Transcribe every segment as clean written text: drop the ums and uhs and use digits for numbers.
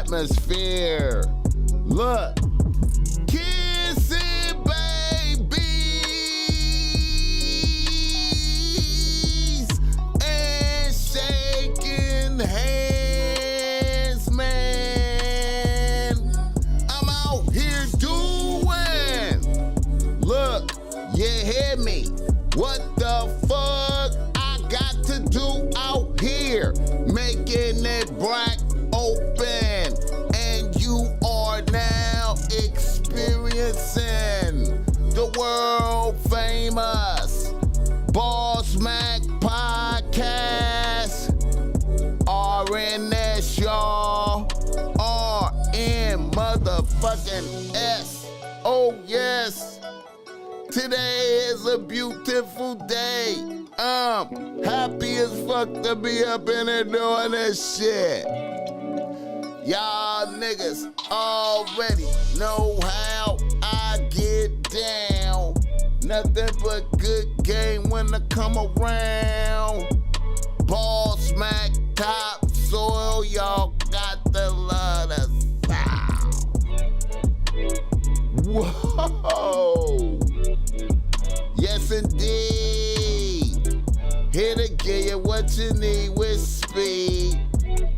atmosphere. Look, kissing babies and shaking hands, man. I'm out here doing. Look, you hear me? What the fuck I got to do out here? Making it black open, and you are now experiencing the world famous Bossmack podcast. RNS, y'all. RN motherfucking S. Oh yes. Today is a beautiful day. Happy as fuck to be up in here doing this shit. Y'all niggas already know how I get down. Nothing but good game when I come around. Bossmack, top soil, y'all got the love of sound. Whoa. Yes, indeed. Here to give you what you need with speed.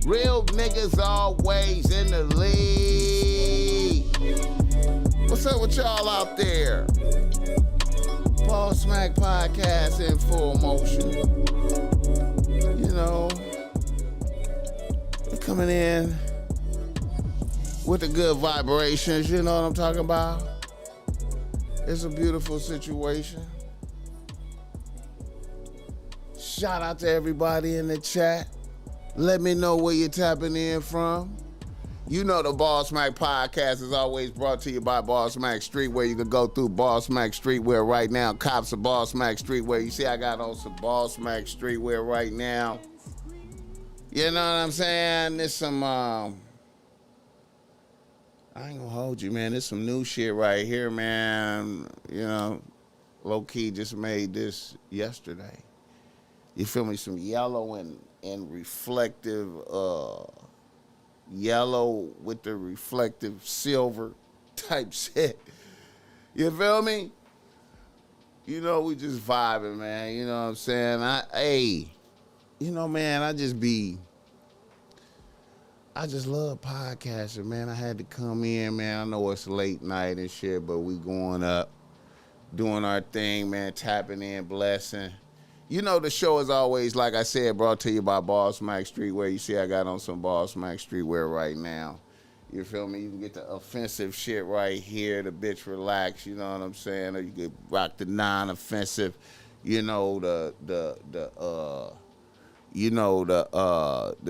Real niggas always in the lead. What's up with y'all out there? Bossmack podcast in full motion. You know, coming in with the good vibrations, you know what I'm talking about? It's a beautiful situation. Shout out to everybody in the chat. Let me know where you're tapping in from. You know the Bossmack podcast is always brought to you by Bossmack Streetwear. You can go through Bossmack Streetwear right now. Cops of Bossmack Streetwear. You see I got on some Bossmack Streetwear right now. You know what I'm saying? There's some, I ain't gonna hold you, man. There's some new shit right here, man. You know, low-key just made this yesterday. You feel me? Some yellow and reflective, yellow with the reflective silver type shit. You feel me? You know, we just vibing, man. You know what I'm saying? You know, man, I just love podcasting, man. I had to come in, man. I know it's late night and shit, but we going up, doing our thing, man, tapping in, blessing. You know, the show is always, like I said, brought to you by Bossmack Streetwear. You see I got on some Bossmack Streetwear right now. You feel me? You can get the offensive shit right here, the bitch relax, you know what I'm saying? Or you can rock the non-offensive, you know, the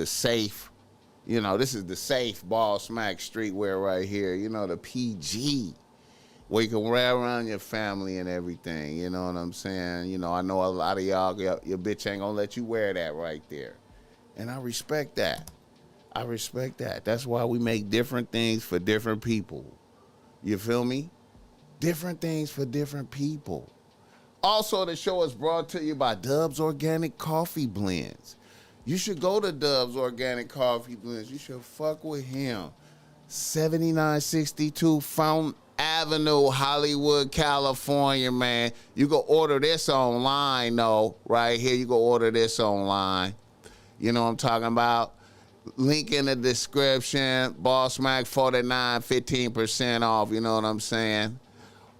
safe. You know, this is the safe Bossmack Streetwear right here. You know, the PG, where you can wear around your family and everything. You know what I'm saying? You know, I know a lot of y'all, your bitch ain't gonna let you wear that right there. And I respect that. I respect that. That's why we make different things for different people. You feel me? Different things for different people. Also, the show is brought to you by Dub's Organic Coffee Blends. You should go to Dub's Organic Coffee Blends. You should fuck with him. 7962 Fountain Avenue, Hollywood, California, man. You go order this online, though. Right here, you go order this online. You know what I'm talking about? Link in the description. Bossmack 49, 15% off. You know what I'm saying?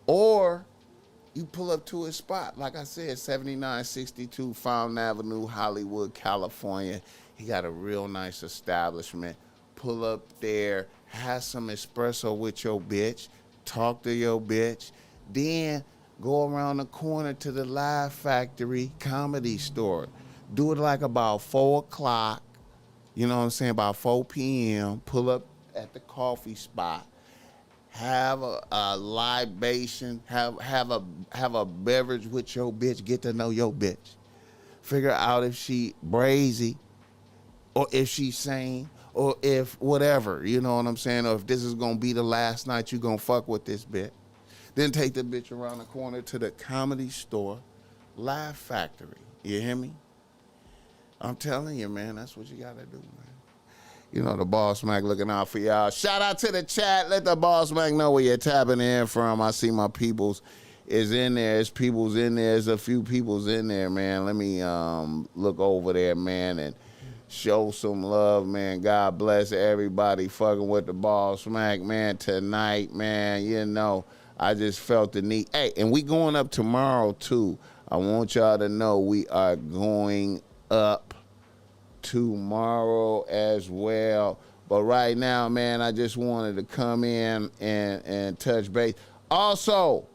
Or you pull up to his spot. Like I said, 7962 Fountain Avenue, Hollywood, California. He got a real nice establishment. Pull up there, have some espresso with your bitch, talk to your bitch, then go around the corner to the Live Factory Comedy Store. Do it like about 4 o'clock, you know what I'm saying, about 4 p.m. Pull up at the coffee spot. Have a libation, have a beverage with your bitch. Get to know your bitch. Figure out if she brazy, or if she's sane, or if whatever. You know what I'm saying? Or if this is gonna be the last night you gonna fuck with this bitch. Then take the bitch around the corner to the Comedy Store, Live Factory. You hear me? I'm telling you, man. That's what you gotta do, man. You know, the Bossmack looking out for y'all. Shout out to the chat. Let the Bossmack know where you're tapping in from. I see my peoples is in there. There's peoples in there. There's a few peoples in there, man. Let me look over there, man, and show some love, man. God bless everybody fucking with the Bossmack, man, tonight, man. You know, I just felt the need. Hey, and we going up tomorrow, too. I want y'all to know we are going up tomorrow as well. But right now, man, I just wanted to come in and touch base. Also,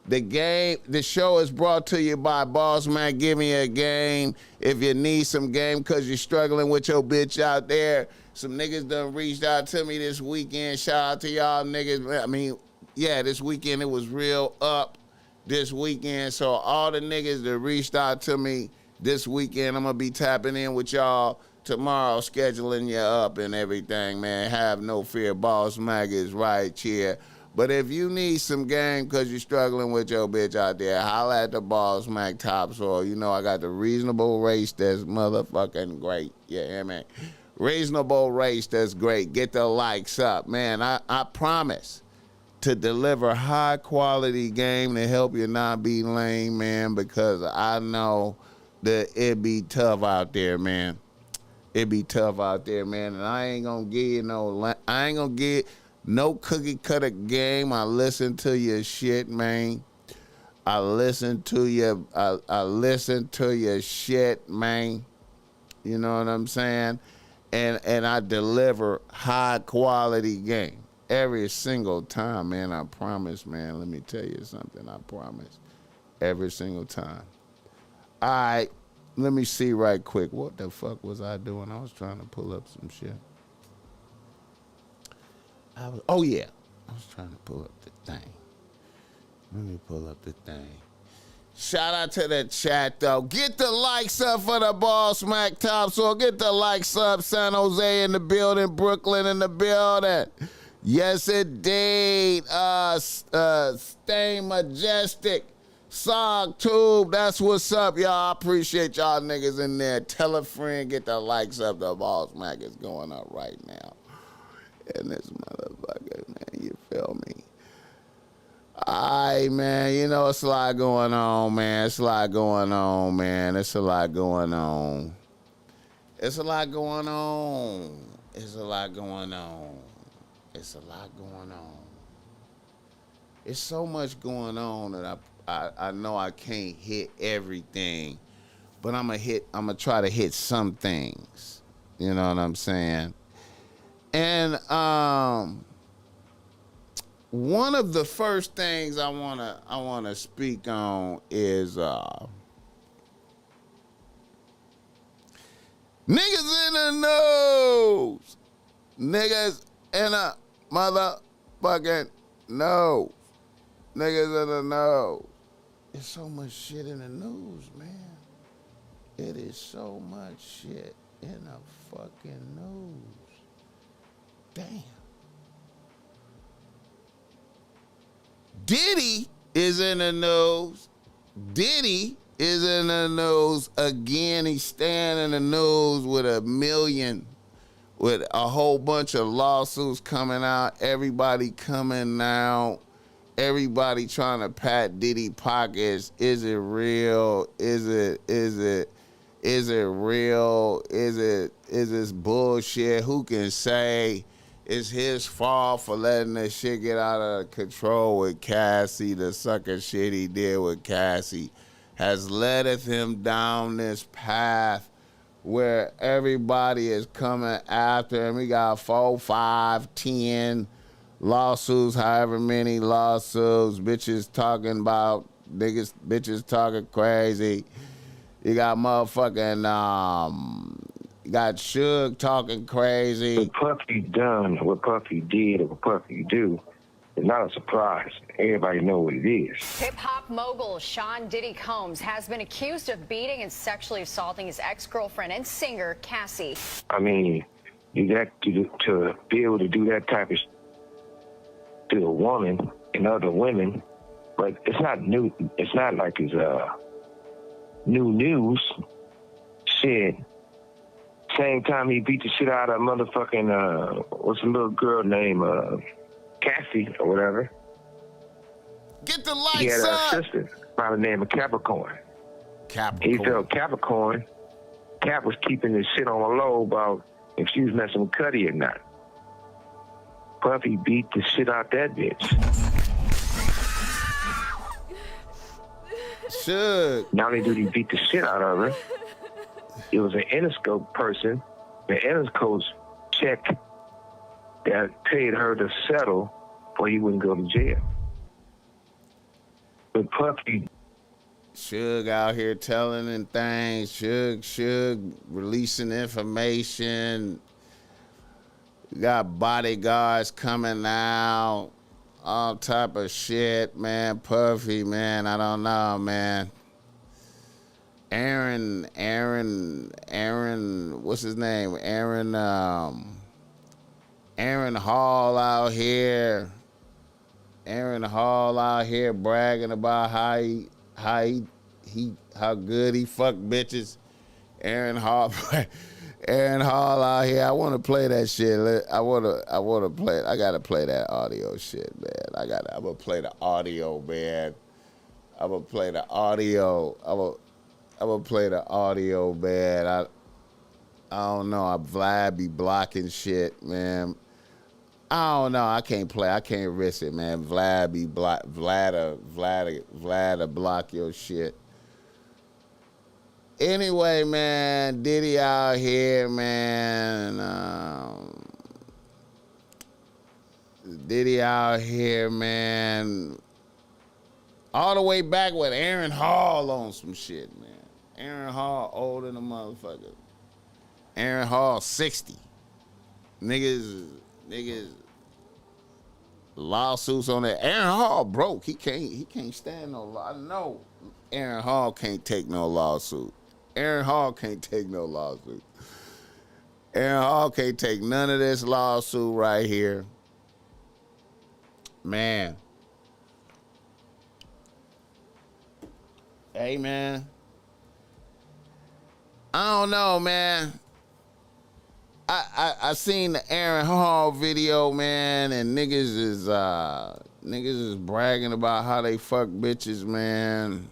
the show is brought to you by Bossmack. Give me a game. If you need some game because you're struggling with your bitch out there, some niggas done reached out to me this weekend. Shout out to y'all niggas. I mean, yeah, this weekend it was real up this weekend. So all the niggas that reached out to me this weekend, I'm going to be tapping in with y'all tomorrow, scheduling you up and everything, man. Have no fear. Bossmack is right here. But if you need some game because you're struggling with your bitch out there, holla at the Bossmack Topsoil. You know I got the reasonable race that's motherfucking great. Yeah, man. Reasonable race that's great. Get the likes up. Man, I promise to deliver high-quality game to help you not be lame, man, because I know that it be tough out there, man. It be tough out there, man. And I ain't gonna give you no cookie cutter game. I listen to your shit, man. I listen to your shit, man. You know what I'm saying? And I deliver high quality game every single time, man. I promise, man. Let me tell you something. I promise. Every single time. All right, let me see right quick. What the fuck was I doing? I was trying to pull up some shit. I was trying to pull up the thing. Let me pull up the thing. Shout out to the chat, though. Get the likes up for the Bossmack Topsoil. Get the likes up. San Jose in the building. Brooklyn in the building. Yes, indeed. Stay Majestic. Sog Tube, that's what's up, y'all. I appreciate y'all niggas in there. Tell a friend, get the likes up. The Bossmack is going up right now. And this motherfucker, man, you feel me? Alright, man, you know, it's a lot going on, man. It's a lot going on, man. It's a lot going on. It's a lot going on. It's a lot going on. It's a lot going on. It's so much going on that I know I can't hit everything, but I'm gonna try to hit some things. You know what I'm saying? And one of the first things I wanna speak on is niggas in the news. Niggas in a motherfucking nose. Niggas in the nose. There's so much shit in the news, man. It is so much shit in the fucking news. Damn. Diddy is in the news. Diddy is in the news again. He's staying in the news with with a whole bunch of lawsuits coming out. Everybody coming out. Everybody trying to pat Diddy pockets. Is it real? Is it real? Is this bullshit? Who can say it's his fault for letting this shit get out of control with Cassie? The sucker shit he did with Cassie has led him down this path where everybody is coming after him. We got 4, 5, 10 lawsuits, however many lawsuits, bitches talking about niggas, bitches talking crazy. You got motherfucking you got Suge talking crazy. What Puffy done, what Puffy did, or what Puffy do is not a surprise. Everybody know what it is. Hip-hop mogul Sean Diddy Combs has been accused of beating and sexually assaulting his ex-girlfriend and singer Cassie. I mean, you got to be able to do that type of to a woman and other women, but it's not new. It's not like it's new news. Shit, same time he beat the shit out of motherfucking, what's the little girl named, Cassie or whatever. Get the He had lights an up. assistant by the name of Capricorn. Capricorn. He felt Capricorn. Cap was keeping this shit on the low about if she was messing with Cuddy or not. Puffy beat the shit out that bitch. Should. Not only did he beat the shit out of her, it was an Interscope person, the Interscope check that paid her to settle or he wouldn't go to jail. But Puffy... Suge out here telling and things. Suge releasing information. We got bodyguards coming out. All type of shit, man. Puffy, man. I don't know, man. Aaron, what's his name? Aaron Hall out here. Aaron Hall out here bragging about how good he fuck bitches. Aaron Hall out here. I want to play that shit. I want to play it. I gotta play that audio shit, man. I'm gonna play the audio, man. I'm gonna play the audio. I'm gonna play the audio, man. I don't know. Vlad be blocking shit, man. I don't know. I can't play. I can't risk it, man. Vlad block your shit. Anyway, man, Diddy out here, man. Diddy out here, man. All the way back with Aaron Hall on some shit, man. Aaron Hall older than a motherfucker. Aaron Hall 60. Niggas lawsuits on that. Aaron Hall broke. He can't stand no law. I know Aaron Hall can't take no lawsuit. Aaron Hall can't take no lawsuit. Aaron Hall can't take none of this lawsuit right here. Man. Hey, man. I don't know, man. I seen the Aaron Hall video, man, and niggas is bragging about how they fuck bitches, man.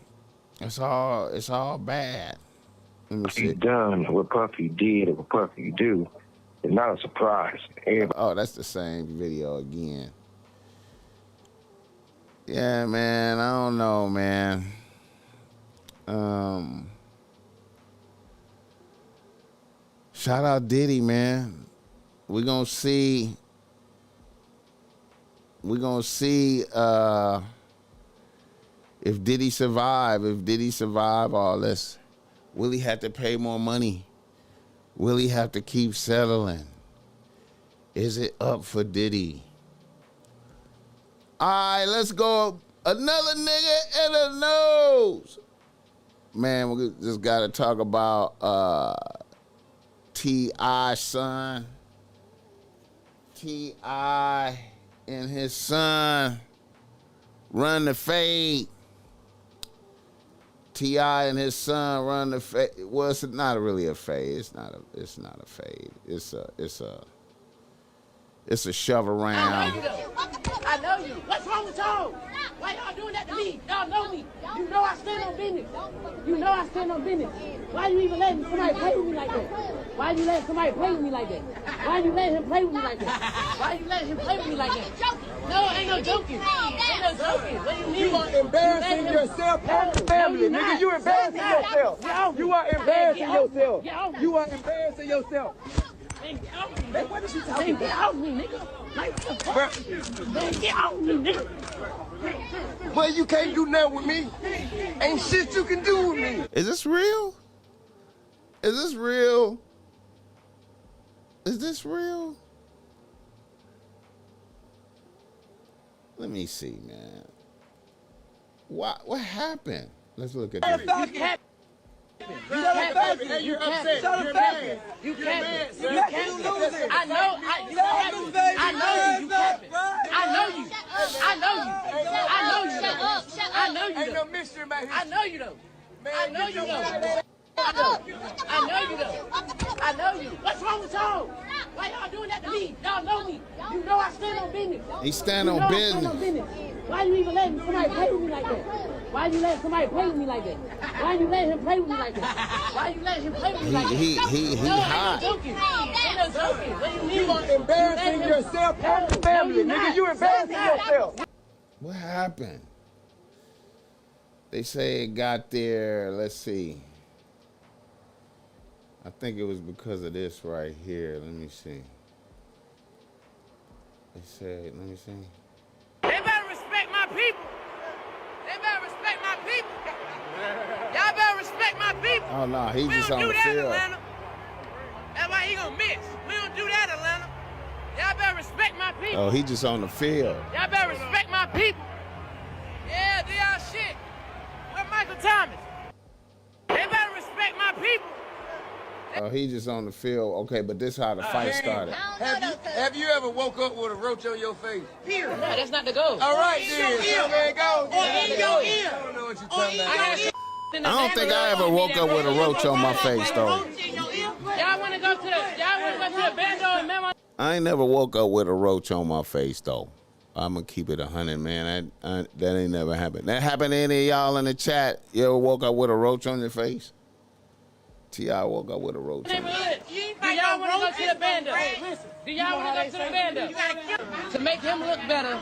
It's all bad. Let me see. He done what Puffy did or what Puffy do. It's not a surprise. Oh, that's the same video again. Yeah, man. I don't know, man. Shout out Diddy, man. We're gonna see if Diddy survive. If Diddy survive all this, will he have to pay more money? Will he have to keep settling? Is it up for Diddy? All right, let's go. Another nigga in the nose. Man, we just got to talk about T.I.'s son. T.I. and his son run the fade. T.I. and his son run the fade. Well, it's not really a fade. It's not a fade. It's a shove around. I know you. What's wrong with y'all? Why y'all doing that to me? Y'all know me. You know I stand on business. You know I stand on business. Why you even letting somebody play with me like that? Why you letting somebody play with me like that? Why you letting him play with me like that? Why you letting him play with me like that? No, ain't no joking. Ain't no joking. What do you mean? You are embarrassing yourself and your family, nigga. You embarrassing yourself. You are embarrassing yourself. You are embarrassing yourself. Man, what is you talking about? Get off me, nigga. Like, what the fuck? Man, get off me, nigga. But you can't do nothing with me. Ain't shit you can do with me. Is this real? Is this real? Is this real? Let me see, man. What happened? Let's look at this. You're upset. You're mad. You You're can't. mad, You sir. can't. You losing. I know. You capping. I know you. You capping. I know you. I know you. I know you. Shut up. Shut I up. know you. Ain't no Though. mystery about his. I know you though. Man, I know you though. I know you though. I know you. What's wrong with y'all? Why y'all doing that to me? Y'all know me. You know I stand on business. He stand on business. Why you even letting somebody play with me like that? Why you letting somebody play with me like that? Why you letting him play with me like that? Why you letting him play with me like that? He hot. Ain't no joking. What do you mean? You are embarrassing yourself and your family, nigga. You embarrassing yourself. What happened? They say it got there, let's see. I think it was because of this right here. Let me see. They said, let me see. They better respect my people. They better respect my people. Y'all better respect my people. Oh, no, he's just on the field. Atlanta. That's why he gonna miss. We don't do that, Atlanta. Y'all better respect my people. Oh, he just on the field. Y'all better respect my people. Yeah, do y'all shit. Where Michael Thomas? They better respect my people. Oh, he just on the field. Okay, but this how the fight started. Have you ever woke up with a roach on your face? No, that's not the goal. All right, then. So there it goes. Or in your ear. I don't know what you're talking about. I don't think I ever woke up with a roach on my face, though. Y'all wanna go to the bando and memo? I ain't never woke up with a roach on my face, though. I'm gonna keep it 100, man. That ain't never happened. That happened to any of y'all in the chat? You ever woke up with a roach on your face? T.I. woke up with a roach on your face. Do y'all want to go to the bando? Do y'all want to go to the bando? To make him look better,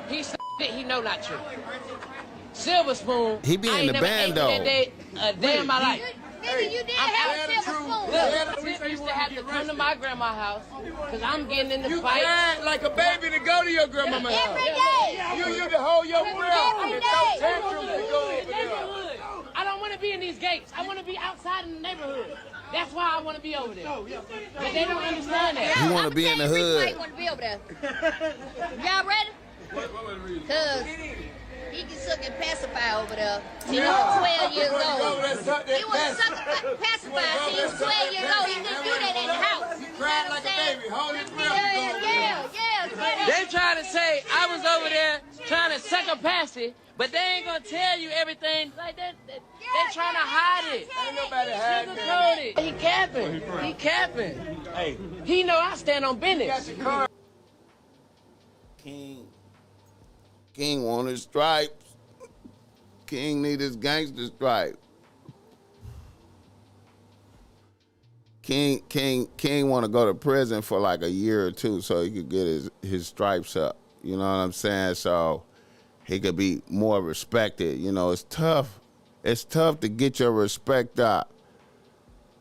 he said he know not true. Silver spoon. He be in the bando. A day in my life. Nigga, you did have a silver spoon. Look, Tip used to have to come to my grandma's house because I'm getting in the fight. You cried like a baby to go to your grandma's house. Every day. You used to hold your breath Every and day. throw tantrums to go over there. I don't want to be in these gates. I want to be outside in the neighborhood. That's why I want to be over there. But they don't understand that. You want to be in the hood. I want to be over there. Y'all ready? Because he can suck and pacify over there. He was 12 years old. He was sucking pacify. He was 12 years old. He couldn't do that in the house. You cried like a baby. Hold his breath. Yeah. They trying to say I was over there trying to suck a passy, but they ain't gonna tell you everything like that. They trying to hide it. Ain't nobody hiding Sugarcoat it. He capping. He capping. Hey, He know I stand on business. got your car. King want his stripes. King need his gangster stripe. King want to go to prison for like a year or two so he could get his stripes up. You know what I'm saying? So he could be more respected. You know, it's tough. It's tough to get your respect up.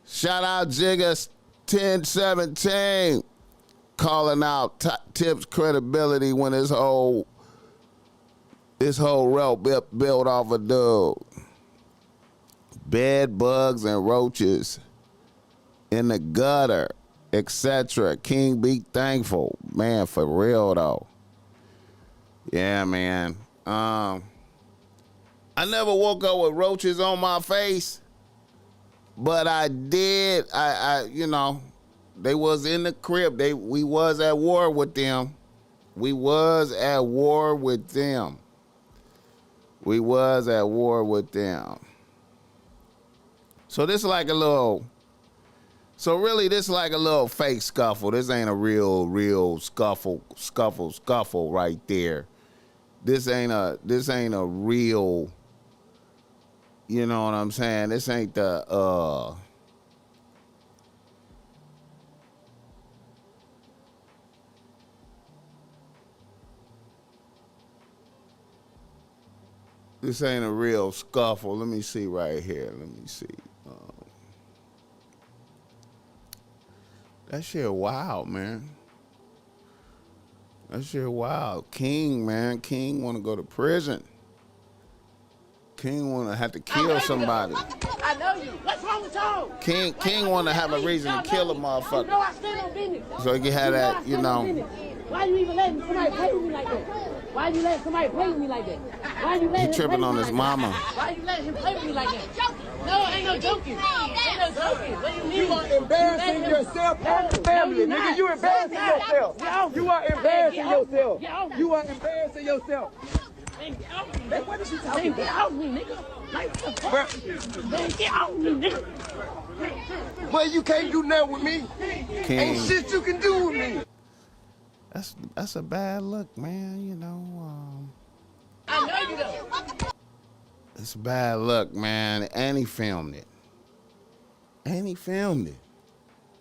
Shout out Jigga 1017 calling out Tip's credibility when this whole route built off a dude. Bed bugs and roaches in the gutter, etc. King be thankful. Man, for real though. Yeah, man. I never woke up with roaches on my face, but I did. I you know, they was in the crib. We was at war with them. We was at war with them. So this is like a little. So really, this is like a little fake scuffle. This ain't a real scuffle right there. This ain't a real. You know what I'm saying? This ain't the This ain't a real scuffle. Let me see right here. Let me see. That shit wild, man. That shit wild. King, man. King want to go to prison. King want to have to kill somebody. I know you. What's wrong with y'all? King want to have a reason to kill a motherfucker. You know I stand on business. So he can have that, you know. Why you even letting somebody play with me like that? Why you letting somebody play with me like that? Why you letting He tripping on his mama. Why you letting him play with me like that? No, ain't no joking. Ain't no joking. What do you mean? You are embarrassing yourself and your family, nigga. You embarrassing yourself. You are embarrassing yourself. You are embarrassing yourself. Man, get off me. Man, what is you talking about? Get off me, nigga. Like, what the fuck? Man, get off me, nigga. But you can't do nothing with me. King. Ain't shit you can do with me. That's a bad look, man. You know. I know you don't. It's a bad look, man. And he filmed it.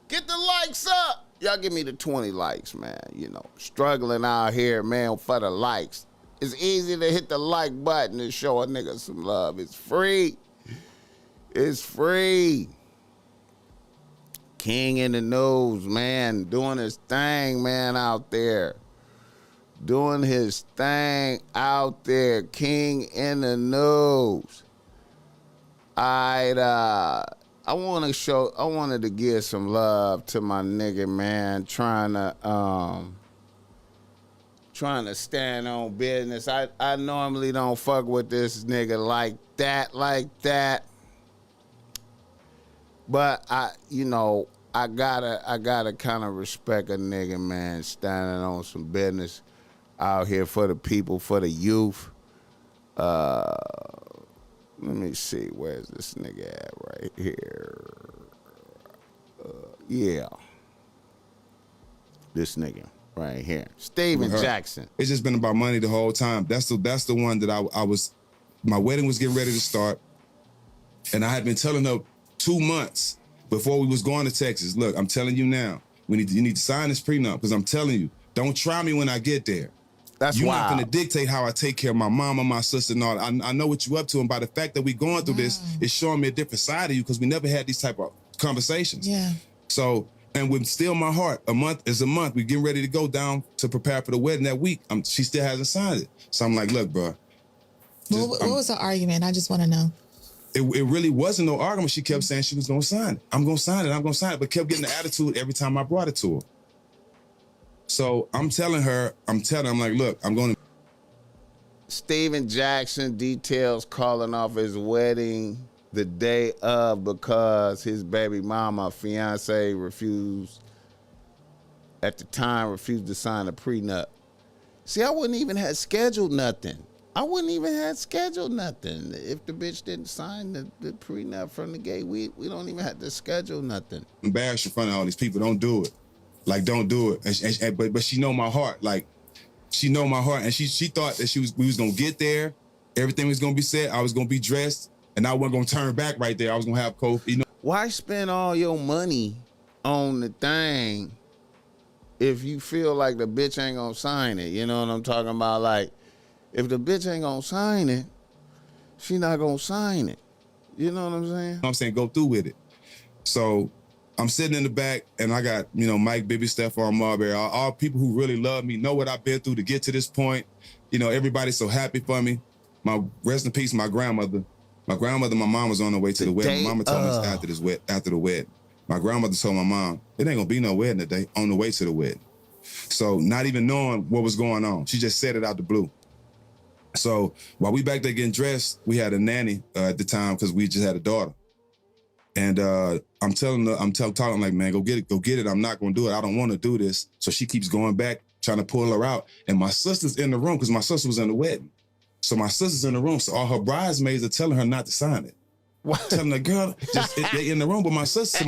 Get the likes up. Y'all give me the 20 likes, man. You know, struggling out here, man, for the likes. It's easy to hit the like button and show a nigga some love. It's free. It's free. King in the news, man, doing his thing, man, out there. Doing his thing out there. King in the news. I wanted to give some love to my nigga, man, trying to stand on business. I normally don't fuck with this nigga like that. But I gotta kind of respect a nigga, man, standing on some business out here for the people, for the youth. Let me see, where's this nigga at right here? Yeah. This nigga right here. Steven Jackson. It's just been about money the whole time. That's the one that I was, my wedding was getting ready to start. And I had been telling her 2 months before we was going to Texas, look, I'm telling you now, you need to sign this prenup, because I'm telling you, don't try me when I get there. That's You're wild. not gonna dictate how I take care of my mama, my sister, and all. I know what you up to, and by the fact that we going through this, it's showing me a different side of you, because we never had these type of conversations. Yeah. So, and with still my heart, a month is a month. We getting ready to go down to prepare for the wedding that week. She still hasn't signed it. So I'm like, look, bro. What was the argument? I just want to know. It really wasn't no argument. She kept saying she was gonna sign it. I'm gonna sign it, but kept getting the attitude every time I brought it to her. So I'm telling her, I'm like, look, I'm going to. Steven Jackson details calling off his wedding the day of because his baby mama, fiance, refused to sign a prenup. See, I wouldn't even have scheduled nothing. If the bitch didn't sign the prenup from the gate, we don't even have to schedule nothing. Embarrassed in front of all these people, don't do it. Like, don't do it. But she know my heart. Like, she know my heart. And she thought that we was going to get there. Everything was going to be set. I was going to be dressed. And I wasn't going to turn back right there. I was going to have coke. You know. Why spend all your money on the thing if you feel like the bitch ain't going to sign it? You know what I'm talking about? Like, if the bitch ain't going to sign it, she not going to sign it. You know what I'm saying? I'm saying go through with it. So I'm sitting in the back, and I got, Mike, Bibby, Stephon Marbury, all people who really love me, know what I've been through to get to this point. Everybody's so happy for me. Rest in peace, my grandmother. My mom was on her way to the wedding. My mama told us after the wedding. My grandmother told my mom, it ain't gonna be no wedding today, on the way to the wedding. So not even knowing what was going on, she just said it out the blue. So while we back there getting dressed, we had a nanny at the time, because we just had a daughter. And I'm talking like, man, go get it. I'm not gonna do it. I don't want to do this. So she keeps going back, trying to pull her out. And my sister's in the room, because my sister was in the wedding. So my sister's in the room. So all her bridesmaids are telling her not to sign it. What? Telling the girl, they in the room. But my sister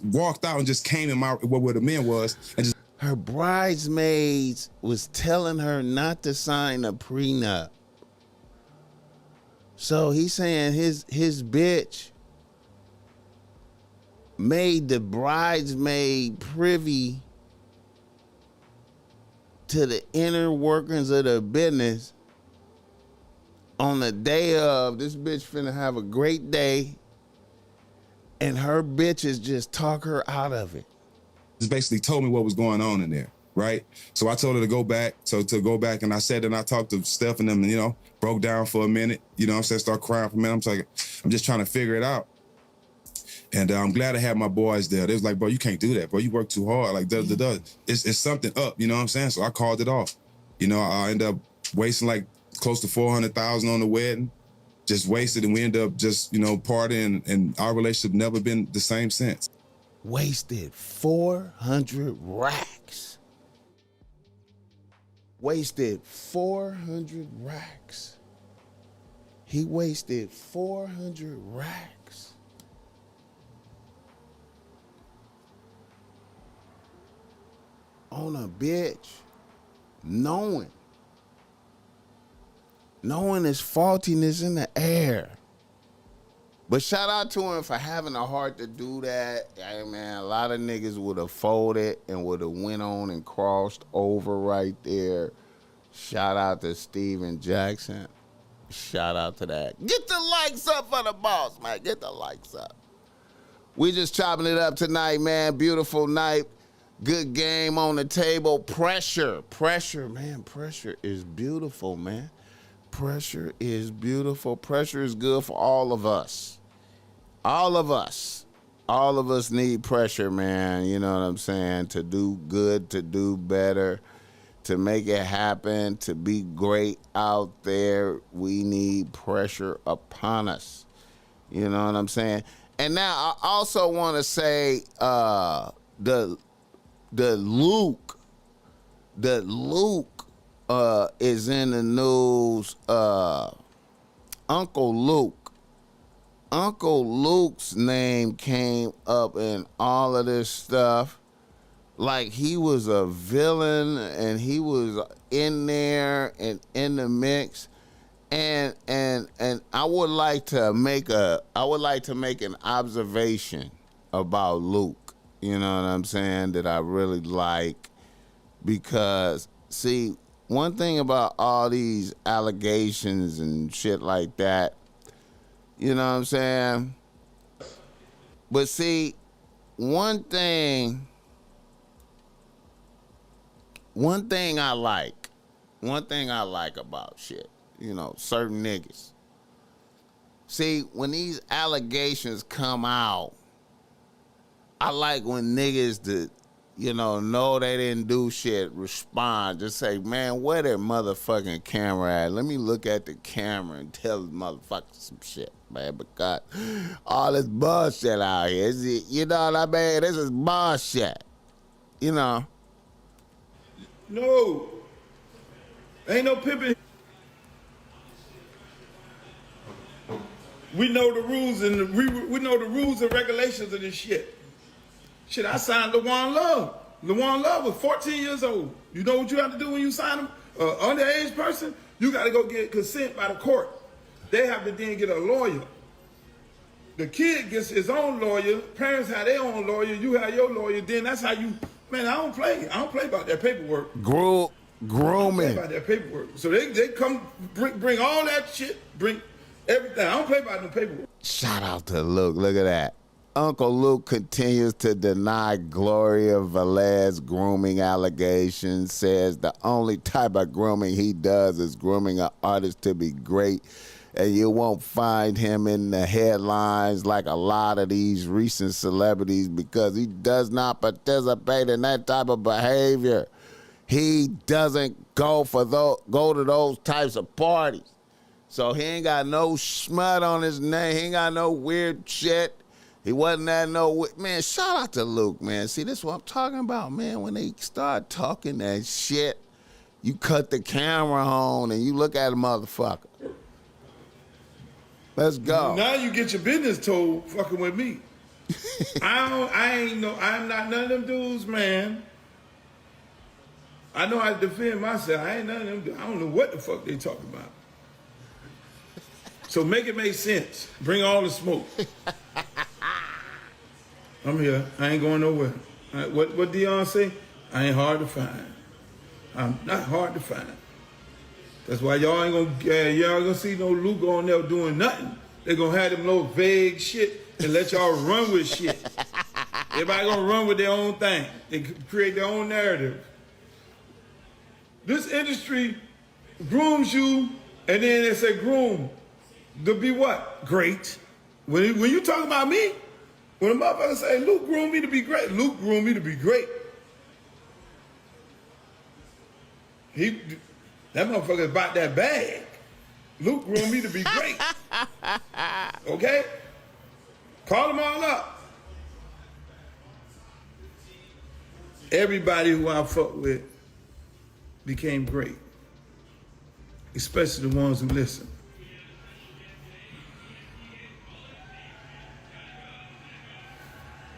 walked out and just came in where the men was. And just. Her bridesmaids was telling her not to sign a prenup. So he's saying his bitch made the bridesmaid privy to the inner workings of the business on the day of. This bitch finna have a great day, and her bitches just talk her out of it. Just basically told me what was going on in there, right? So I told her to go back. So to go back, and I said, and I talked to Steph and them, and broke down for a minute. I'm saying, start crying for a minute. I'm just trying to figure it out. And I'm glad I had my boys there. They was like, bro, you can't do that, bro. You work too hard. Like, it's something up, you know what I'm saying? So I called it off. I ended up wasting like close to $400,000 on the wedding. Just wasted, and we ended up just, partying, and our relationship never been the same since. Wasted 400 racks. wasted 400 racks. He wasted 400 racks. On a bitch, knowing his faultiness in the air. But shout out to him for having the heart to do that. Hey, man, a lot of niggas would have folded and would have went on and crossed over right there. Shout out to Steven Jackson. Shout out to that. Get the likes up for the boss, man. Get the likes up. We just chopping it up tonight, man. Beautiful night. Good game on the table. Pressure, man. Pressure is beautiful, man. Pressure is beautiful. Pressure is good for all of us. All of us need pressure, man. You know what I'm saying? To do good, to do better, to make it happen, to be great out there. We need pressure upon us. You know what I'm saying? And now I also want to say the Luke is in the news. Uncle Luke's name came up in all of this stuff. Like he was a villain and he was in there and in the mix. And I would like to make an observation about Luke. You know what I'm saying? That I really like. Because see, one thing about all these allegations and shit like that, you know what I'm saying? But see, one thing I like about shit, you know, certain niggas. See, when these allegations come out, I like when niggas that, you know they didn't do shit, respond. Just say, man, where that motherfucking camera at? Let me look at the camera and tell the motherfucker some shit, man, because all this bullshit out here, you know what I mean? This is bullshit, you know? No. Ain't no pimping. We know the rules and we know the rules and regulations of this shit. Shit, I signed LaJuan Love. LaJuan Love was 14 years old. You know what you have to do when you sign him? Underage person, you got to go get consent by the court. They have to then get a lawyer. The kid gets his own lawyer. Parents have their own lawyer. You have your lawyer. Then that's how you, man, I don't play about that paperwork. Grooming. I don't play about that paperwork. So they come bring all that shit, bring everything. I don't play about the paperwork. Shout out to Luke. Look at that. Uncle Luke continues to deny Gloria Velez grooming allegations, says the only type of grooming he does is grooming an artist to be great, and you won't find him in the headlines like a lot of these recent celebrities because he does not participate in that type of behavior. He doesn't go to those types of parties. So he ain't got no smut on his name. He ain't got no weird shit. He wasn't at man, shout out to Luke, man. See, this is what I'm talking about, man. When they start talking that shit, you cut the camera on and you look at a motherfucker. Let's go. Now you get your business told fucking with me. I'm not none of them dudes, man. I know how to defend myself. I ain't none of them dudes. I don't know what the fuck they talking about. So make it make sense. Bring all the smoke. I'm here. I ain't going nowhere. What Dion say? I ain't hard to find. I'm not hard to find. That's why y'all ain't gonna see no Luke on there doing nothing. They gonna have them little vague shit and let y'all run with shit. Everybody gonna run with their own thing. They create their own narrative. This industry grooms you, and then they say groom to be what? Great. When you talk about me, when a motherfucker say, Luke groomed me to be great, Luke groomed me to be great. That motherfucker about that bag. Luke groomed me to be great. Okay? Call them all up. Everybody who I fuck with became great, especially the ones who listen.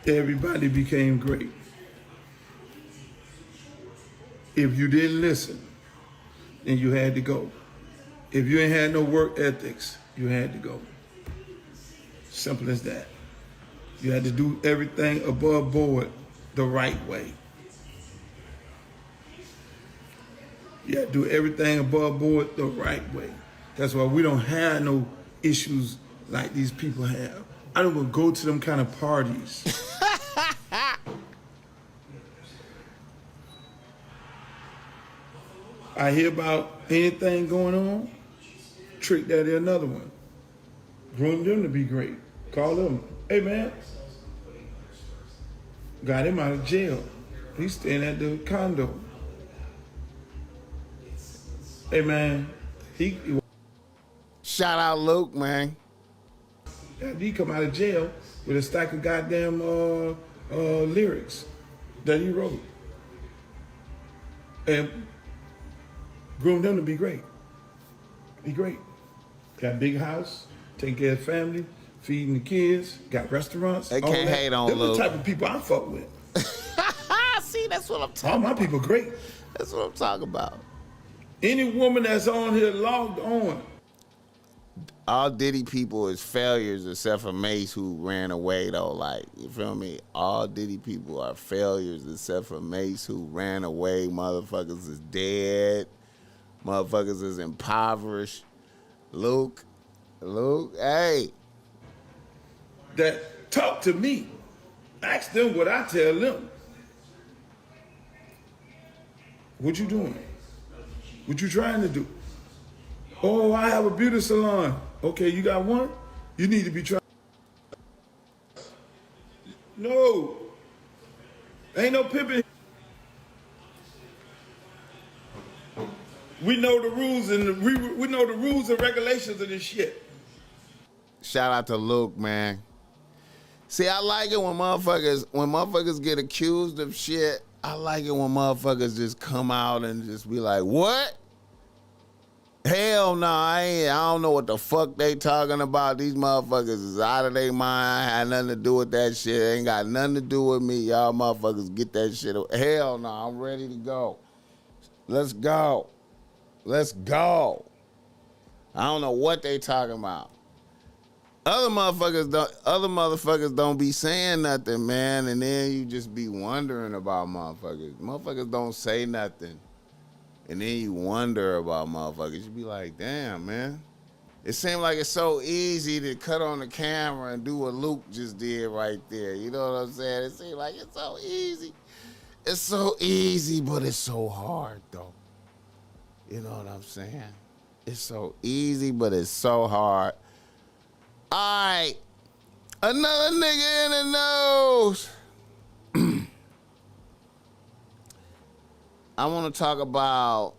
Everybody became great. If you didn't listen, then you had to go. If you ain't had no work ethics, you had to go. Simple as that. You had to do everything above board the right way. You had to do everything above board the right way. That's why we don't have no issues like these people have. I don't even go to them kind of parties. I hear about anything going on, Trick Daddy another one. Groom them to be great. Call them, hey man. Got him out of jail. He's staying at the condo. Hey man, he shout out Luke, man. He come out of jail with a stack of goddamn lyrics that he wrote. And groomed them to be great. Be great. Got a big house, taking care of family, feeding the kids, got restaurants. They can't hate on Luke. Luke. The type of people I fuck with. See, that's what I'm talking All my about. people great. That's what I'm talking about. Any woman that's on here logged on. All Diddy people is failures except for Mace, who ran away though. Like, you feel me? All Diddy people are failures except for Mace, who ran away. Motherfuckers is dead. Motherfuckers is impoverished. Luke, hey. That talk to me. Ask them what I tell them. What you doing? What you trying to do? Oh, I have a beauty salon. Okay, you got one? You need to be trying. No. Ain't no pimping. We know the rules and we know the rules and regulations of this shit. Shout out to Luke, man. See, I like it when motherfuckers get accused of shit. I like it when motherfuckers just come out and just be like, what? Hell no, I don't know what the fuck they talking about. These motherfuckers is out of their mind. Had nothing to do with that shit. Ain't got nothing to do with me. Y'all motherfuckers get that shit. Hell no, I'm ready to go. Let's go. Let's go. I don't know what they talking about. Other motherfuckers don't be saying nothing, man, and then you just be wondering about motherfuckers. Motherfuckers don't say nothing. And then you wonder about motherfuckers. You be like, damn, man. It seems like it's so easy to cut on the camera and do what Luke just did right there. You know what I'm saying? It seems like it's so easy. It's so easy, but it's so hard, though. You know what I'm saying? It's so easy, but it's so hard. All right. Another nigga in the nose. I want to talk about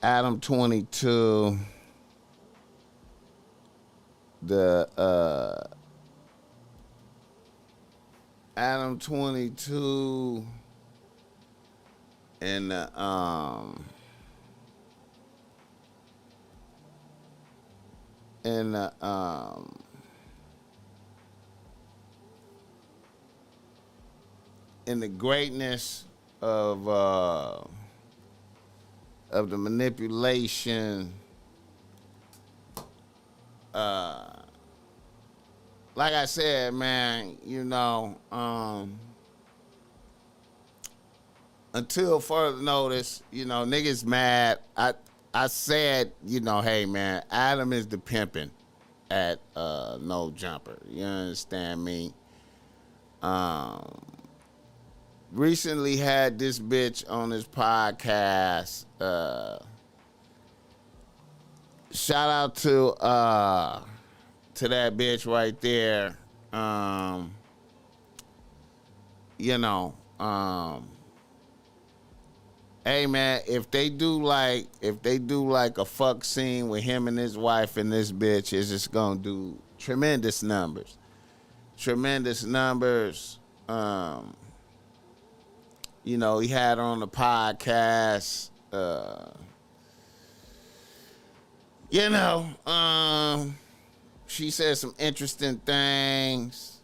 Adam22, Adam22 and in the greatness of the manipulation, like I said, man, you know, until further notice, you know, niggas mad. I said, you know, hey, man, Adam is the pimpin' at No Jumper. You understand me? Recently had this bitch on his podcast. Shout out to that bitch right there. You know, Hey man, if they do like a fuck scene with him and his wife and this bitch, it's just gonna do tremendous numbers. Tremendous numbers. You know, he had her on the podcast. You know, she said some interesting things.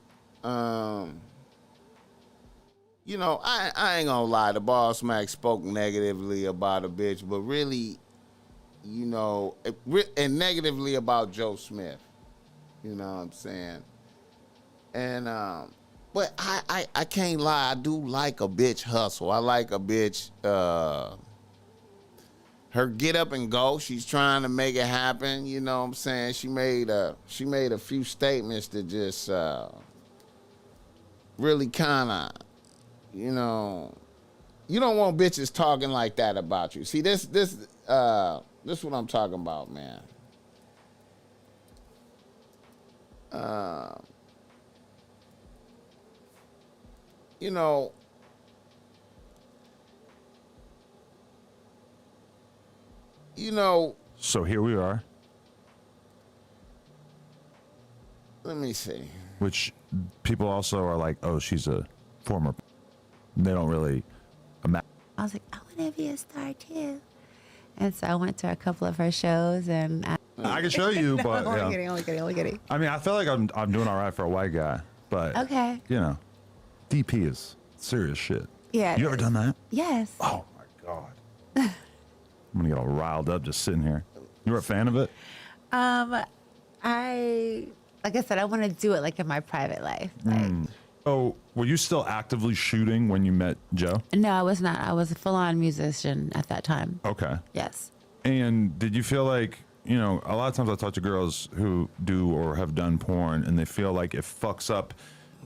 You know, I ain't gonna lie, the Bossmack spoke negatively about a bitch, but really, you know, and negatively about Joe Smith. You know what I'm saying? And but I can't lie, I do like a bitch hustle. I like a bitch her get up and go. She's trying to make it happen, you know what I'm saying? She made a few statements that just really kinda, you know, you don't want bitches talking like that about you. See, this what I'm talking about, man. You know, So here we are. Let me see. Which people also are like, oh, she's a former. They don't really imagine. I was like, I want to be a star too. And so I went to a couple of her shows, and I can show you, no, but only kidding. I mean, I feel like I'm doing all right for a white guy, but Okay. you know, DP is serious shit. Yeah. You ever done that? Yes. Oh my god. I'm gonna get all riled up just sitting here. You were a fan of it? Like I said, I want to do it like in my private life. Like, Oh, were you still actively shooting when you met Joe? No, I was not. I was a full-on musician at that time. Okay. Yes. And did you feel like, you know, a lot of times I talk to girls who do or have done porn, and they feel like it fucks up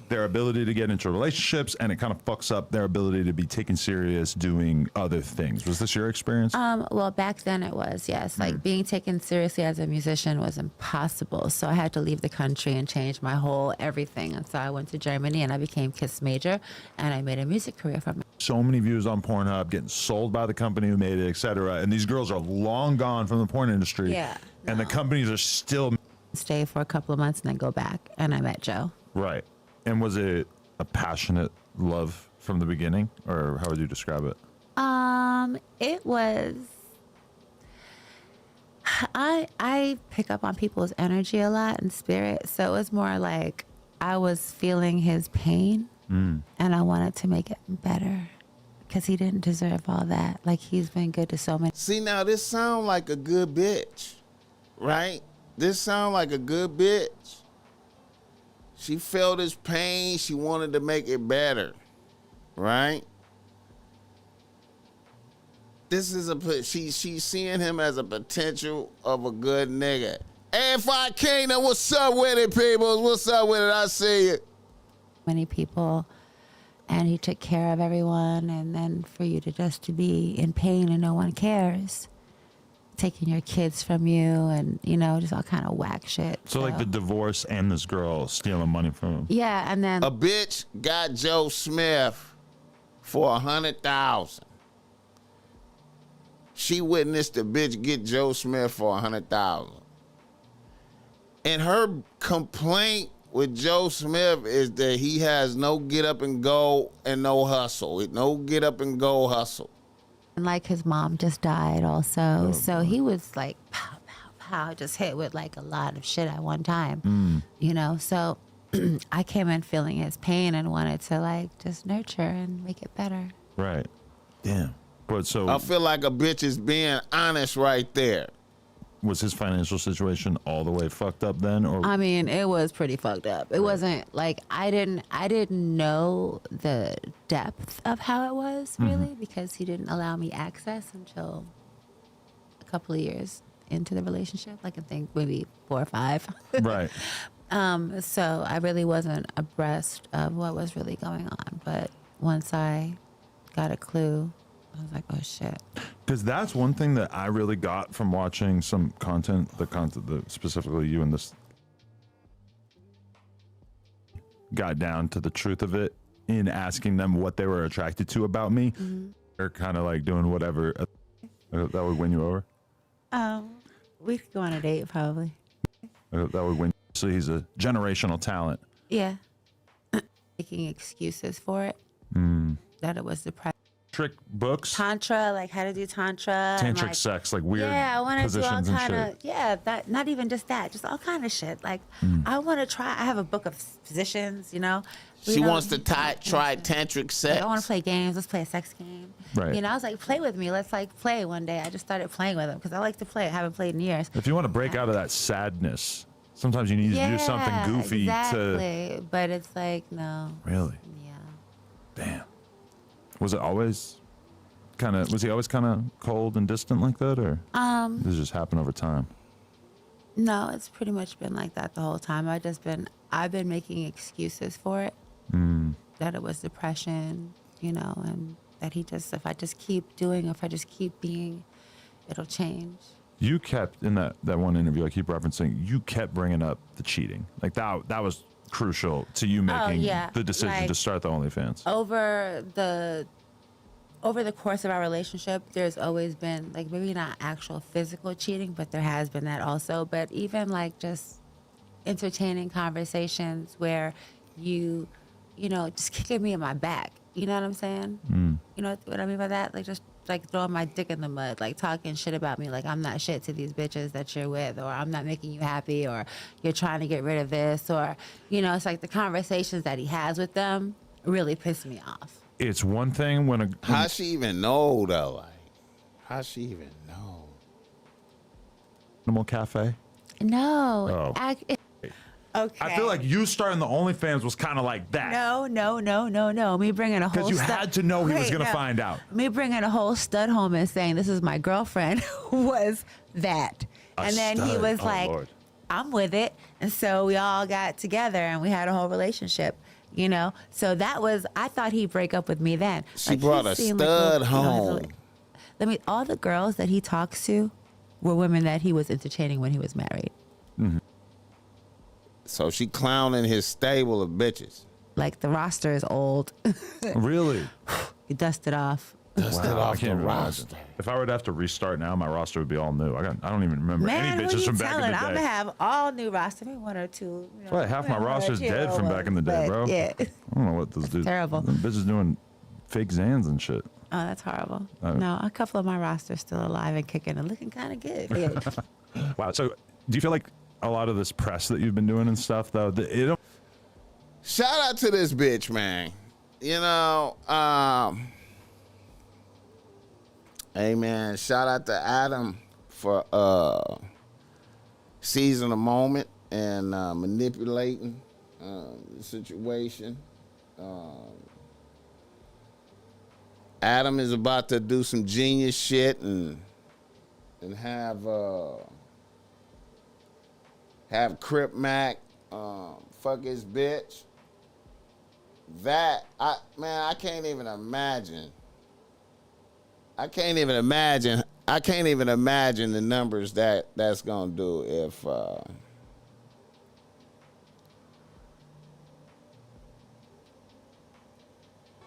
their ability to get into relationships, and it kind of fucks up their ability to be taken serious doing other things. Was this your experience? Well, back then it was, yes. Like being taken seriously as a musician was impossible. So I had to leave the country and change my whole everything. And so I went to Germany and I became Kiss Major, and I made a music career from it. So many views on Pornhub, getting sold by the company who made it, etc. And these girls are long gone from the porn industry. Yeah. And the companies are still stay for a couple of months and then go back. And I met Joe. Right. And was it a passionate love from the beginning, or how would you describe it? It was. I pick up on people's energy a lot and spirit, so it was more like I was feeling his pain, and I wanted to make it better because he didn't deserve all that. Like, he's been good to so many. See, now this sound like a good bitch, right? This sound like a good bitch. She felt his pain. She wanted to make it better, right? This is she's seeing him as a potential of a good nigga. Hey, if I can't, then what's up with it, people? What's up with it? I see it. Many people, and he took care of everyone, and then for you to just to be in pain and no one cares. Taking your kids from you, and you know, just all kind of whack shit. So like the divorce and this girl stealing money from him. Yeah, and then a bitch got Joe Smith for $100,000. She witnessed the bitch get Joe Smith for $100,000. And her complaint with Joe Smith is that he has no get up and go and no hustle. No get up and go hustle. And like his mom just died also. So he was like, pow, pow, pow, just hit with like a lot of shit at one time, you know? So I came in feeling his pain and wanted to like just nurture and make it better. Right. Damn. But so I feel like a bitch is being honest right there. Was his financial situation all the way fucked up then, or? I mean, it was pretty fucked up. It wasn't like I didn't know the depth of how it was really because he didn't allow me access until a couple of years into the relationship. Like I think maybe 4 or 5. Right. So I really wasn't abreast of what was really going on. But once I got a clue, I was like, oh shit. Because that's one thing that I really got from watching some content, the specifically you and this got down to the truth of it in asking them what they were attracted to about me. Or kind of like doing whatever that would win you over? We could go on a date probably. That would win. So he's a generational talent. Yeah. Making excuses for it. That it was depressing. Trick books. Tantra, like how to do tantra. Tantric like, sex, like weird I want to do all positions and kind of, shit. that, not even just that, just all kind of shit. Like, I want to try, I have a book of positions, you know. She wants to try tantric sex. Like, I want to play games. Let's play a sex game. Right. You know, I was like, play with me. Let's like play one day. I just started playing with him because I like to play. I haven't played in years. If you want to break out of that sadness, sometimes you need to do something goofy exactly. But it's like, no. Really? Yeah. Damn. Was it always was he always kind of cold and distant like that, or did it just happen over time? No, it's pretty much been like that the whole time. I've been making excuses for it. That it was depression, you know, and that if I just keep doing, if I just keep being, it'll change. You kept, in that one interview I keep referencing, you kept bringing up the cheating. Like that was crucial to you making the decision to start the OnlyFans. Over the course of our relationship, there's always been, like, maybe not actual physical cheating, but there has been that also. But even like just entertaining conversations where you know, just kicking me in my back. You know what I'm saying? You know what I mean by that? Like just like throwing my dick in the mud, like talking shit about me, like I'm not shit to these bitches that you're with, or I'm not making you happy, or you're trying to get rid of this, or, you know, it's like the conversations that he has with them really piss me off. It's one thing when how she even know though? Like, how she even know? Animal Cafe? No. Oh. Okay. I feel like you starting the OnlyFans was kind of like that. No. Me bringing a whole because you had to know he was going to find out. Me bringing a whole stud home and saying this is my girlfriend was that. And then he was like, Lord. I'm with it. And so we all got together and we had a whole relationship. You know, so that was, I thought he'd break up with me then. She brought a stud home. All the girls that he talks to were women that he was entertaining when he was married. So she clowning his stable of bitches. Like the roster is old. Really? You dust it off. Off the roster. If I were to have to restart now, my roster would be all new. I don't even remember any bitches from back in the day. I'm gonna have all new roster, maybe one or two. You know, well, half my roster's dead from back in the day, bro. Yeah. I don't know what those dudes. Terrible. Them bitches doing fake Zans and shit. Oh, that's horrible. No, a couple of my rosters still alive and kicking and looking kind of good. Wow. So, do you feel like a lot of this press that you've been doing and stuff, though, shout out to this bitch, man. You know, hey man, shout out to Adam for seizing the moment and manipulating the situation. Adam is about to do some genius shit and have Crip Mac fuck his bitch. I can't even imagine. I can't even imagine the numbers that's gonna do if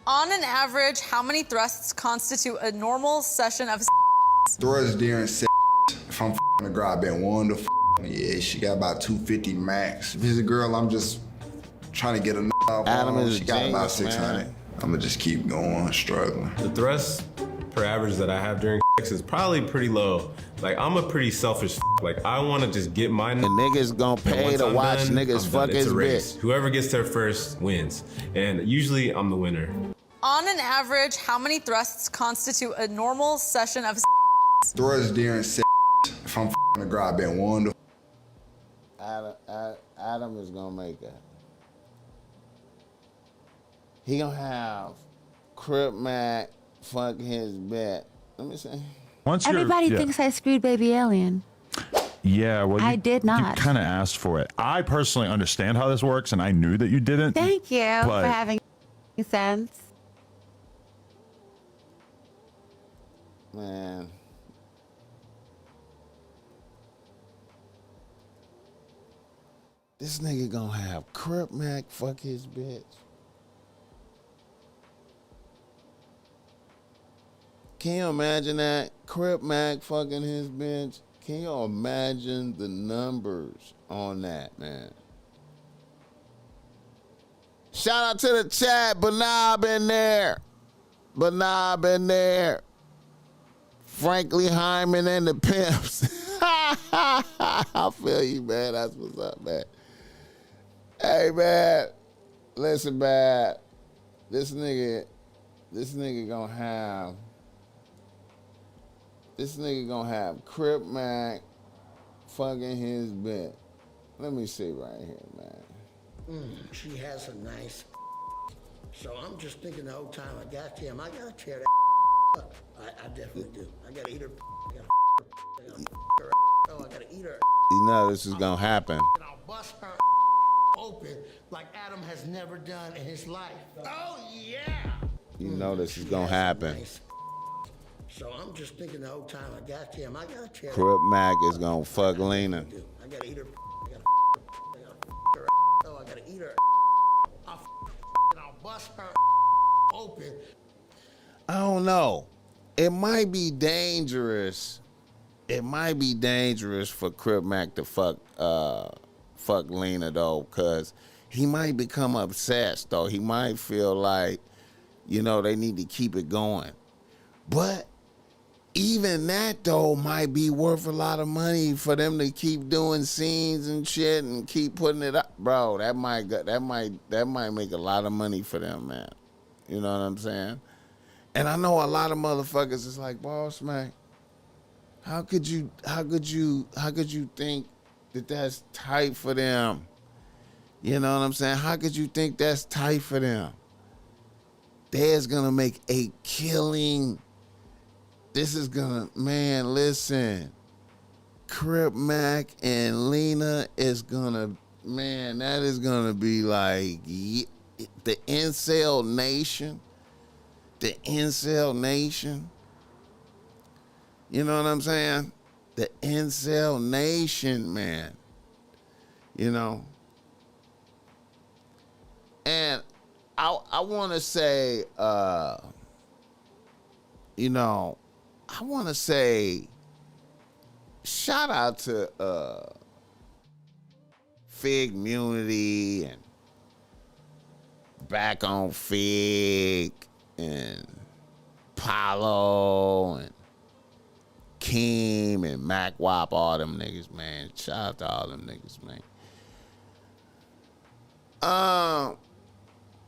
On an average, how many thrusts constitute a normal session of Thrusts during sex, if I'm a girl, I've been one to yeah, she got about 250 max. If it's a girl, I'm just trying to get a off. Adam is she got genius, about 600. man. I'm gonna just keep going, struggling. The thrust per average that I have during sex is probably pretty low. Like, I'm a pretty selfish like, I want to just get mine. And niggas gonna pay to watch niggas fuck his bitch. Whoever gets there first wins. And usually I'm the winner. On an average, how many thrusts constitute a normal session of Thrusts during sex, if I'm a girl, I've been one to Adam is gonna make it. He gonna have Crip Mac fuck his bet. Let me see. Everybody thinks I screwed Baby Alien. Yeah, well, I did not. You kind of asked for it. I personally understand how this works, and I knew that you didn't. Thank you for having sense. Man. This nigga gonna have Crip Mac fuck his bitch. Can you imagine that? Crip Mac fucking his bitch. Can you imagine the numbers on that, man? Shout out to the chat. Banab in there. Banab in there. Frankly Hyman and the Pimps. I feel you, man. That's what's up, man. Hey, man. Listen, man. This nigga gonna have. This nigga gonna have Crip Mac fucking his bitch. Let me see right here, man. She has a nice. So I'm just thinking the whole time I got to him, I gotta tear that up. I definitely do. I gotta eat her. I gotta her. Oh, I gotta eat her. You know this is gonna happen. And I'll bust her open like Adam has never done in his life. Oh yeah. You know this is gonna happen. So I'm just thinking the whole time I got to him, I gotta tear. Crip Mac is gonna fuck Lena. I gotta eat her. I gotta her. Oh, I gotta eat her. I'll bust her open. I don't know. It might be dangerous. It might be dangerous for Crip Mac to fuck Lena though, cause he might become obsessed though. He might feel like, you know, they need to keep it going. But even that though might be worth a lot of money for them to keep doing scenes and shit and keep putting it up, bro. That might make a lot of money for them, man. You know what I'm saying? And I know a lot of motherfuckers is like, Bossmack, how could you think that that's tight for them? You know what I'm saying? How could you think that's tight for them? They's gonna make a killing. This is gonna, man, listen. Crip Mac and Lena is gonna, man, that is gonna be like the incel nation. The incel nation. You know what I'm saying? The incel nation, man. You know? And I want to say, you know, I want to say shout out to Figmunity and Back on Fig and Paulo and Keem and Mac Wop, all them niggas, man. Shout out to all them niggas, man.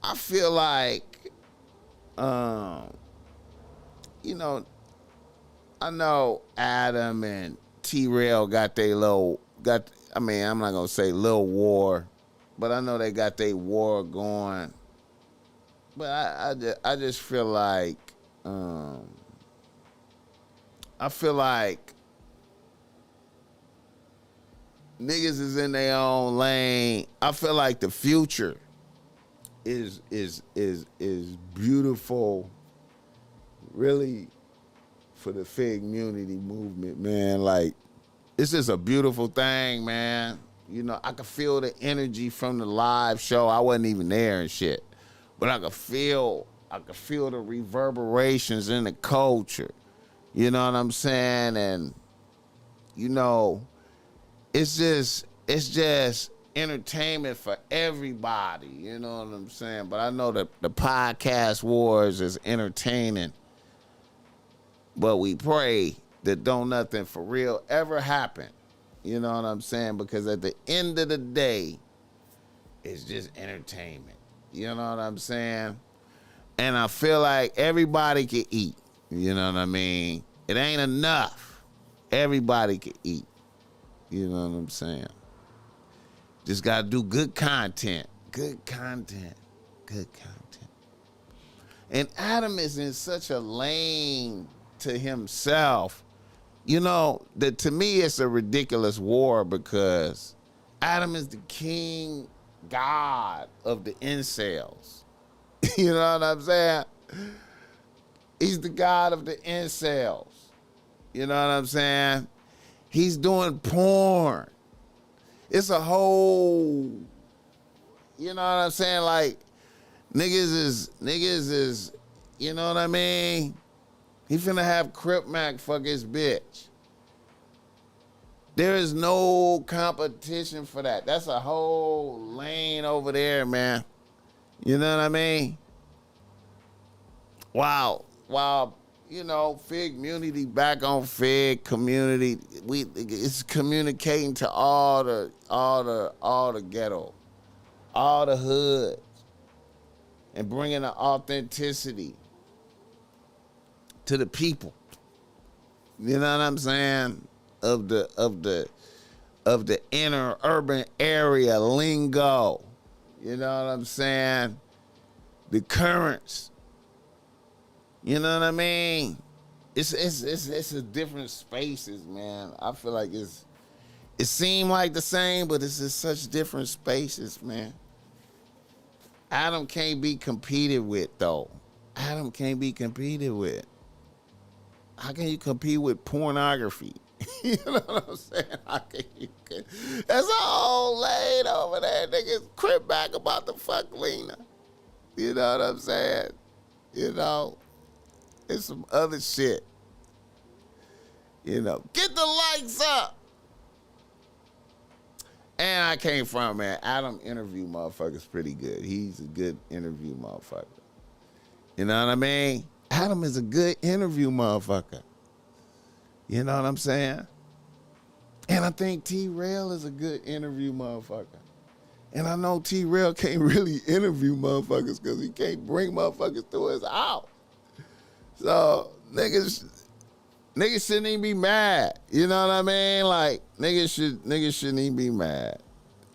I feel like, you know, I know Adam and T-Rell got their I'm not going to say little war, but I know they got their war going. But I just feel like, niggas is in their own lane. I feel like the future is beautiful, really, for the Figmunity movement, man. Like, it's just a beautiful thing, man. You know, I could feel the energy from the live show. I wasn't even there and shit, but I could feel the reverberations in the culture. You know what I'm saying? And you know, it's just entertainment for everybody. You know what I'm saying? But I know that the podcast wars is entertaining. But we pray that don't nothing for real ever happen. You know what I'm saying? Because at the end of the day, it's just entertainment. You know what I'm saying? And I feel like everybody can eat. You know what I mean? It ain't enough. Everybody can eat. You know what I'm saying? Just got to do good content. Good content. Good content. And Adam is in such a lane to himself. You know, that to me it's a ridiculous war because Adam is the king god of the incels. You know what I'm saying? He's the god of the incels. You know what I'm saying? He's doing porn. It's a whole, you know what I'm saying? Like, niggas is, you know what I mean? He finna have Crip Mac fuck his bitch. There is no competition for that. That's a whole lane over there, man. You know what I mean? Wow. You know, Figmunity back on Fig community. It's communicating to all the ghetto, all the hoods, and bringing the authenticity to the people. You know what I'm saying? Of the inner urban area lingo. You know what I'm saying? The currents. You know what I mean? It's a different spaces, man. I feel like it seemed like the same, but it's just such different spaces, man. Adam can't be competed with, though. Adam can't be competed with. How can you compete with pornography? You know what I'm saying? How can you? That's a whole lane over there. Niggas Crip back about the fuck Lena. You know what I'm saying? You know, it's some other shit. You know, get the likes up. And I came from, man, Adam interview motherfucker's pretty good. He's a good interview motherfucker. You know what I mean? Adam is a good interview motherfucker. You know what I'm saying? And I think T-Rell is a good interview motherfucker. And I know T-Rell can't really interview motherfuckers because he can't bring motherfuckers to his house. So niggas shouldn't even be mad. You know what I mean? Like, niggas shouldn't even be mad.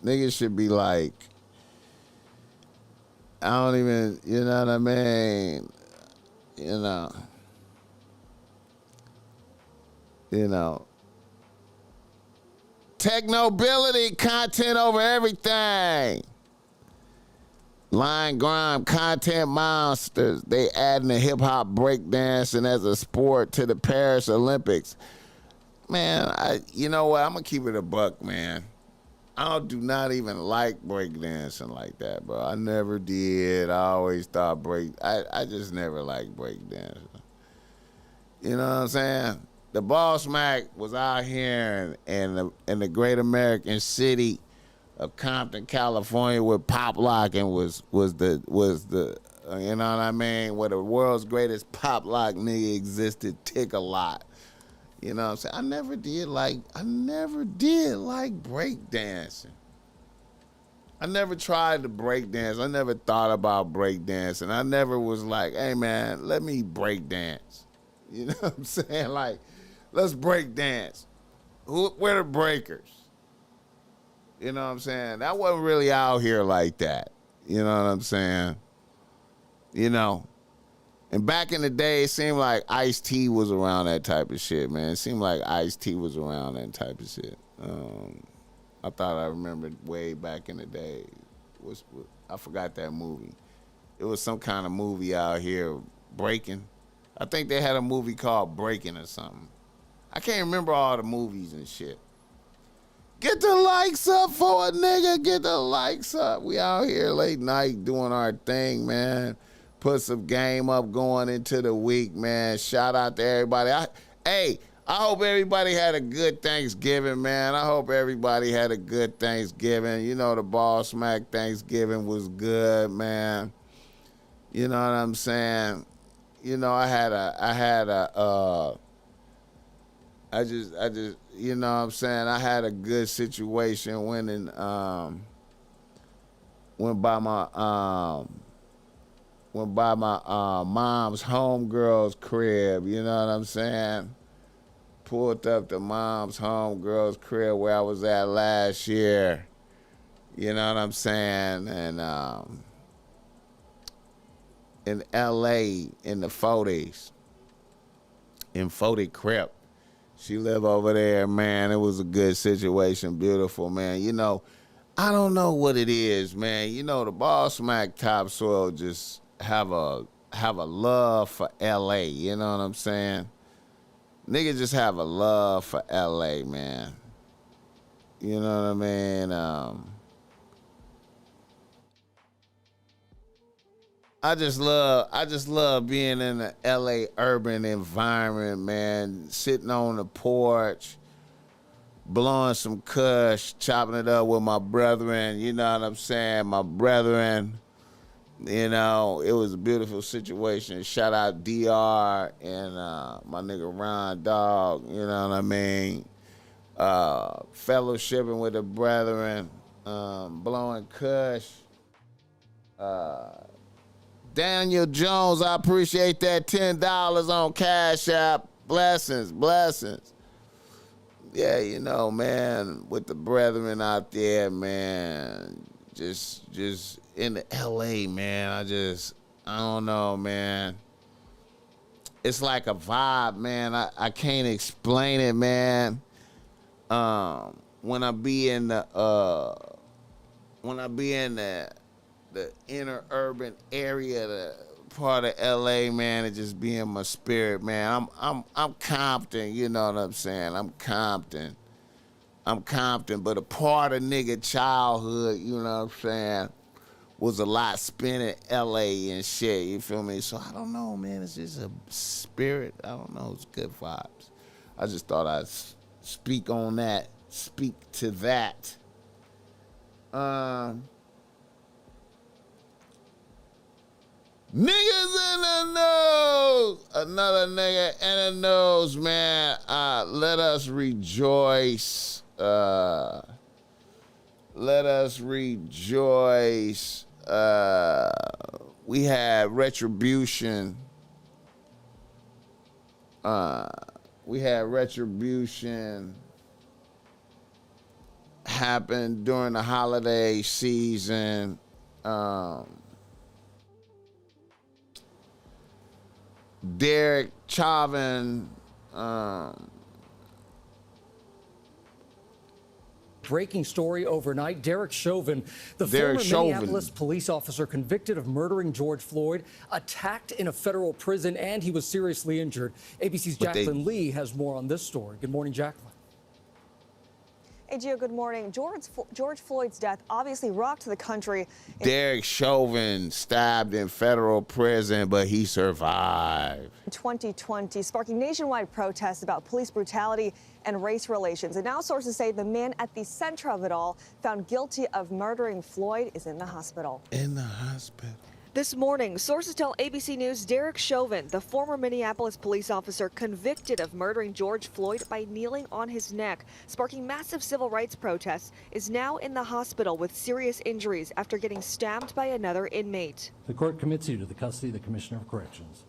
Niggas should be like, I don't even, you know what I mean? You know. Technobility, content over everything. Line grime, content monsters. They adding the hip hop breakdancing as a sport to the Paris Olympics. Man, you know what? I'm gonna keep it a buck, man. I do not even like breakdancing like that, bro. I never did. I always thought I just never liked breakdancing. You know what I'm saying? The Bossmack was out here in the great American city of Compton, California, where pop locking was the you know what I mean, where the world's greatest pop lock nigga existed, tick a lot. You know what I'm saying? I never did like break dancing. I never tried to break dance. I never thought about break dancing. I never was like, hey man, let me break dance. You know what I'm saying? Like, let's break dance. Where the breakers? You know what I'm saying? That wasn't really out here like that. You know what I'm saying? You know. And back in the day, it seemed like Ice-T was around that type of shit, man. It seemed like Ice-T was around that type of shit. I thought I remembered way back in the day. I forgot that movie. It was some kind of movie out here, Breaking. I think they had a movie called Breaking or something. I can't remember all the movies and shit. Get the likes up for a nigga. Get the likes up. We out here late night doing our thing, man. Put some game up going into the week, man. Shout out to everybody. I hope everybody had a good Thanksgiving, man. I hope everybody had a good Thanksgiving. You know, the Bossmack Thanksgiving was good, man. You know what I'm saying? You know, I just, you know what I'm saying? I had a good situation went by my mom's homegirl's crib, you know what I'm saying? Pulled up to mom's homegirl's crib where I was at last year, you know what I'm saying? And in LA in the 40s, in 40 Crip. She lived over there, man. It was a good situation, beautiful, man. You know, I don't know what it is, man. You know, the Bossmack Topsoil just have a love for LA, you know what I'm saying? Niggas just have a love for LA, man. You know what I mean? I just love being in the LA urban environment, man. Sitting on the porch, blowing some kush, chopping it up with my brethren. You know what I'm saying? My brethren. You know, it was a beautiful situation. Shout out DR and my nigga Ron Dog. You know what I mean? Fellowshipping with the brethren, blowing kush. Daniel Jones, I appreciate that $10 on Cash App. Blessings. Yeah, you know, man, with the brethren out there, man, just in the LA, man, I don't know, man. It's like a vibe, man. I can't explain it, man. When I be in the inner urban area, the part of LA, man, it just be in my spirit, man. I'm Compton, you know what I'm saying? I'm Compton, but a part of nigga childhood, you know what I'm saying, was a lot spent in LA and shit, you feel me? So I don't know, man. It's just a spirit. I don't know. It's good vibes. I just thought I'd speak to that. Niggas in the nose. Another nigga in the nose, man. Let us rejoice. Let us rejoice. We had retribution. Happen during the holiday season. Derek Chauvin. Breaking story overnight. Derek Chauvin, the former Minneapolis police officer convicted of murdering George Floyd, attacked in a federal prison, and he was seriously injured. ABC's Jacqueline Lee has more on this story. Good morning, Jacqueline. Hey, Gio, good morning. George Floyd's death obviously rocked the country. Derek Chauvin stabbed in federal prison, but he survived. In 2020, sparking nationwide protests about police brutality and race relations. And now sources say the man at the center of it all, found guilty of murdering Floyd, is in the hospital. This morning, sources tell ABC News Derek Chauvin, the former Minneapolis police officer convicted of murdering George Floyd by kneeling on his neck, sparking massive civil rights protests, is now in the hospital with serious injuries after getting stabbed by another inmate. The court commits you to the custody of the Commissioner of Corrections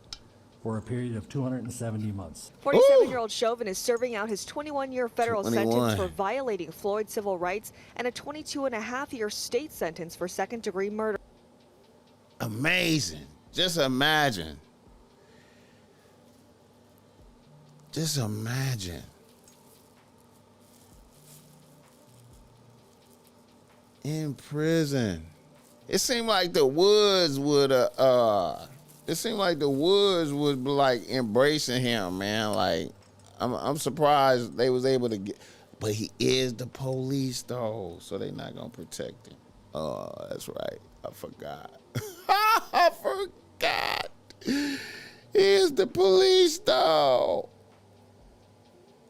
for a period of 270 months. 47-year-old Chauvin is serving out his 21-year federal sentence for violating Floyd's civil rights and a 22-and-a-half-year state sentence for second-degree murder. Amazing. Just imagine. In prison. It seemed like the Woods would be like embracing him, man. Like I'm surprised they was able to get, but he is the police though, so they not gonna protect him. Oh, that's right. I forgot. I forgot. He's the police, though.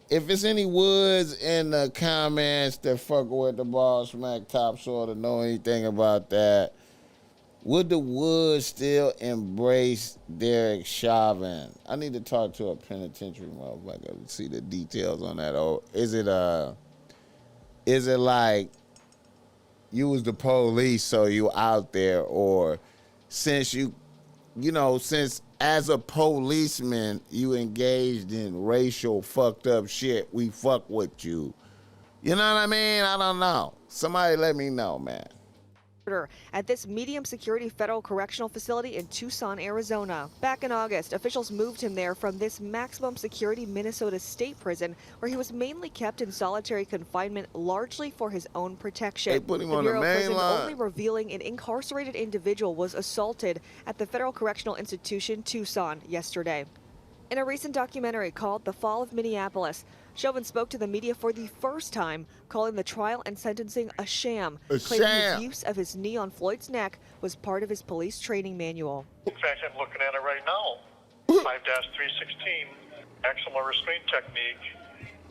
If it's any Woods in the comments that fuck with the Bossmack top sort of know anything about that, would the Woods still embrace Derek Chauvin? I need to talk to a penitentiary motherfucker to see the details on that. Or is it like you was the police, so you out there, or since since as a policeman you engaged in racial fucked up shit, we fuck with you. You know what I mean? I don't know. Somebody let me know, man. At this medium security federal correctional facility in Tucson, Arizona. Back in August, officials moved him there from this maximum security Minnesota state prison where he was mainly kept in solitary confinement largely for his own protection. They put him the on Bureau the of main Prison line. only revealing an incarcerated individual was assaulted at the Federal Correctional Institution, Tucson, yesterday. In a recent documentary called The Fall of Minneapolis, Chauvin spoke to the media for the first time, calling the trial and sentencing a sham, claiming his use of his knee on Floyd's neck was part of his police training manual. In fact, I'm looking at it right now. 5-316, maximal restraint technique,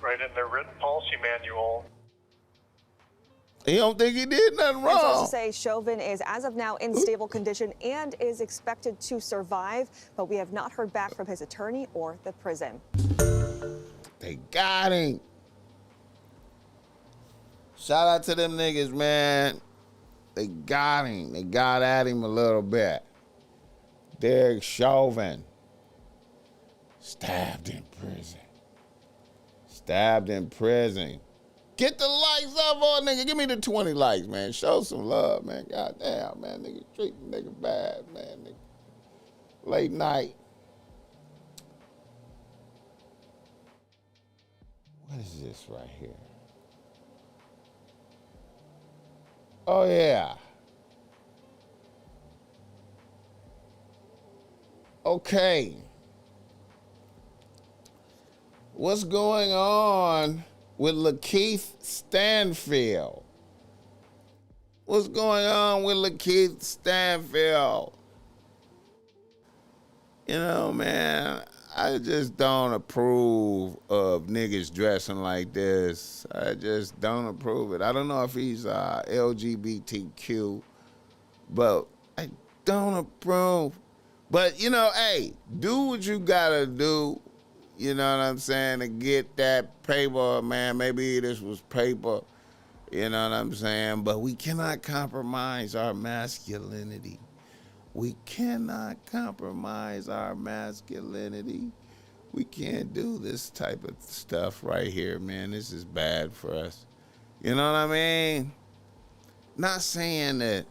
right in their written policy manual. He don't think he did nothing wrong. Sources say Chauvin is, as of now, in stable condition and is expected to survive, but we have not heard back from his attorney or the prison. They got him. Shout out to them niggas, man. They got him. They got at him a little bit. Derek Chauvin. Stabbed in prison. Stabbed in prison. Get the likes up on nigga. Give me the 20 likes, man. Show some love, man. Goddamn, man. Nigga treat the nigga bad, man. Nigga. Late night. What is this right here? Oh, yeah. Okay. What's going on with Lakeith Stanfield? What's going on with Lakeith Stanfield? You know, man, I just don't approve of niggas dressing like this. I just don't approve it. I don't know if he's LGBTQ, but I don't approve. But, you know, hey, do what you gotta do. You know what I'm saying? To get that paper, man. Maybe this was paper. You know what I'm saying? But we cannot compromise our masculinity. We cannot compromise our masculinity. We can't do this type of stuff right here, man. This is bad for us. You know what I mean? Not saying that,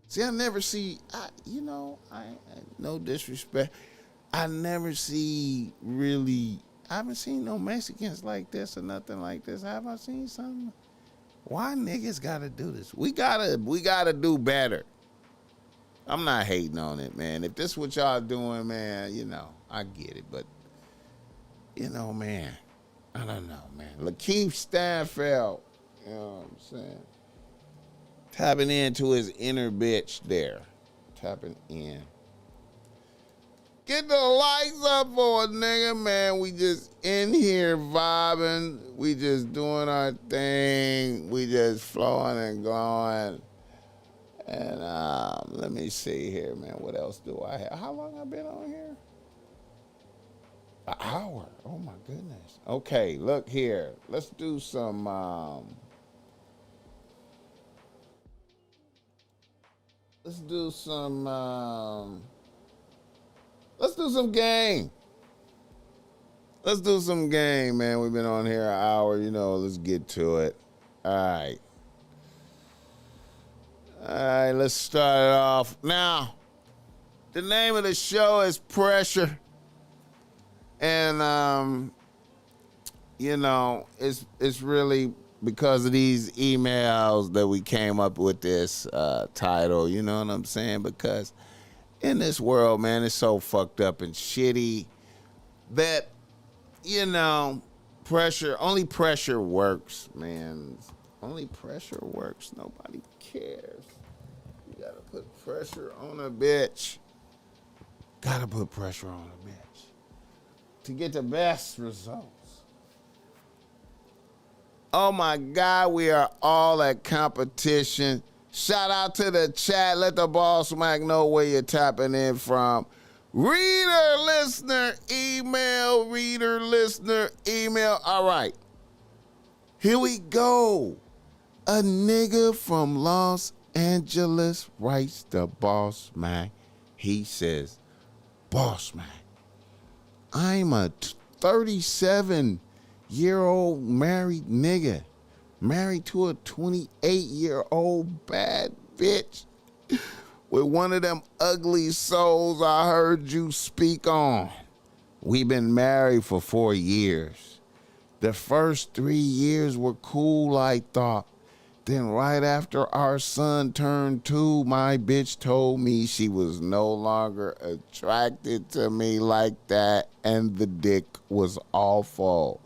see, I never see, no disrespect. I never see really, I haven't seen no Mexicans like this or nothing like this. Have I seen something? Why niggas gotta do this? We gotta do better. I'm not hating on it, man. If this what y'all doing, man, you know, I get it. But, you know, man, I don't know, man. Lakeith Stanfield, you know what I'm saying? Tapping into his inner bitch there. Tapping in. Get the lights up for a nigga, man. We just in here vibing. We just doing our thing. We just flowing and glowing. And let me see here, man. What else do I have? How long I been on here? An hour. Oh, my goodness. Okay, look here. Let's do some... Let's do some game. Let's do some game, man. We've been on here an hour, you know, let's get to it. All right, let's start it off. Now, the name of the show is Pressure. And, you know, it's really because of these emails that we came up with this title, you know what I'm saying? Because in this world, man, it's so fucked up and shitty that, you know, only pressure works, man. Only pressure works. Nobody cares. You gotta put pressure on a bitch. Gotta put pressure on a bitch to get the best results. Oh my God, we are all at competition. Shout out to the chat. Let the Bossmack know where you're tapping in from. Reader, listener, email. Reader, listener, email. All right. Here we go. A nigga from Los Angeles writes to Bossmack. He says, Bossmack, I'm a 37-year-old married nigga. Married to a 28-year-old bad bitch with one of them ugly souls I heard you speak on. We've been married for 4 years. The first 3 years were cool, I thought. Then right after our son turned 2, my bitch told me she was no longer attracted to me like that and the dick was awful.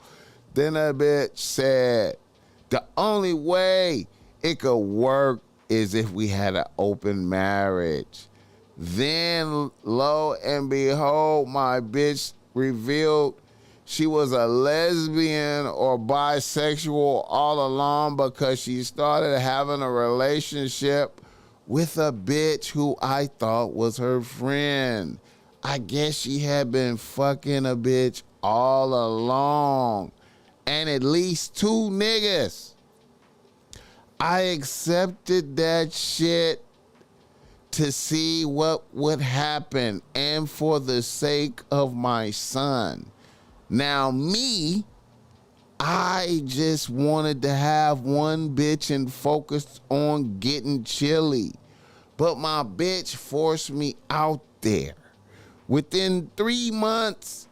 Then a bitch said the only way it could work is if we had an open marriage. Then, lo and behold, my bitch revealed she was a lesbian or bisexual all along because she started having a relationship with a bitch who I thought was her friend. I guess she had been fucking a bitch all along, and at least 2 niggas. I accepted that shit to see what would happen and for the sake of my son. Now me, I just wanted to have one bitch and focused on getting chilly. But my bitch forced me out there. Within 3 months,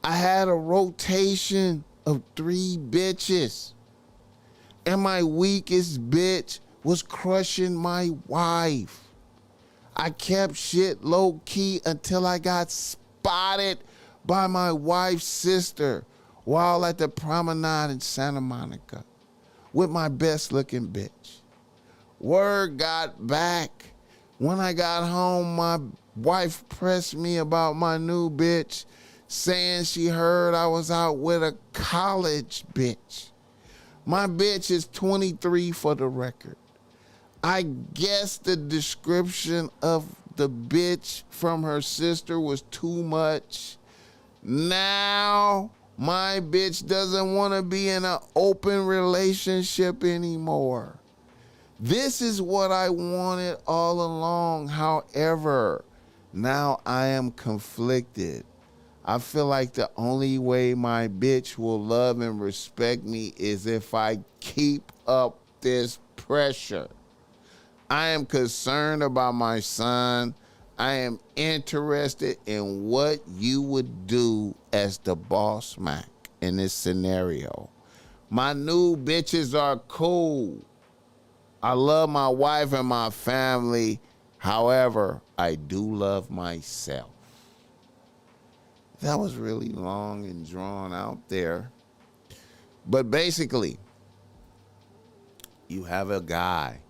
I had a rotation of 3 bitches. And my weakest bitch was crushing my wife. I kept shit low key until I got spotted by my wife's sister while at the promenade in Santa Monica with my best looking bitch. Word got back. When I got home, my wife pressed me about my new bitch, saying she heard I was out with a college bitch. My bitch is 23 for the record. I guess the description of the bitch from her sister was too much. Now, my bitch doesn't want to be in an open relationship anymore. This is what I wanted all along. However, now I am conflicted. I feel like the only way my bitch will love and respect me is if I keep up this pressure. I am concerned about my son. I am interested in what you would do as the Bossmack in this scenario. My new bitches are cool. I love my wife and my family. However, I do love myself. That was really long and drawn out there. But basically, you have a guy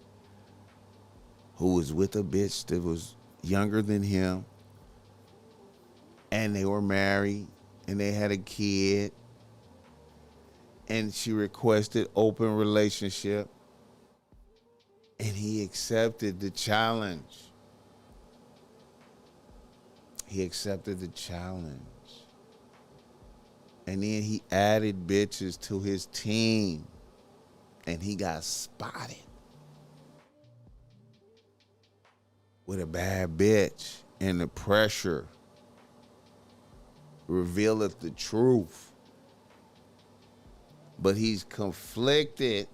who was with a bitch that was younger than him, and they were married, and they had a kid, and she requested open relationship, and he accepted the challenge. He accepted the challenge. And then he added bitches to his team, and he got spotted with a bad bitch, and the pressure revealeth the truth. But he's conflicted.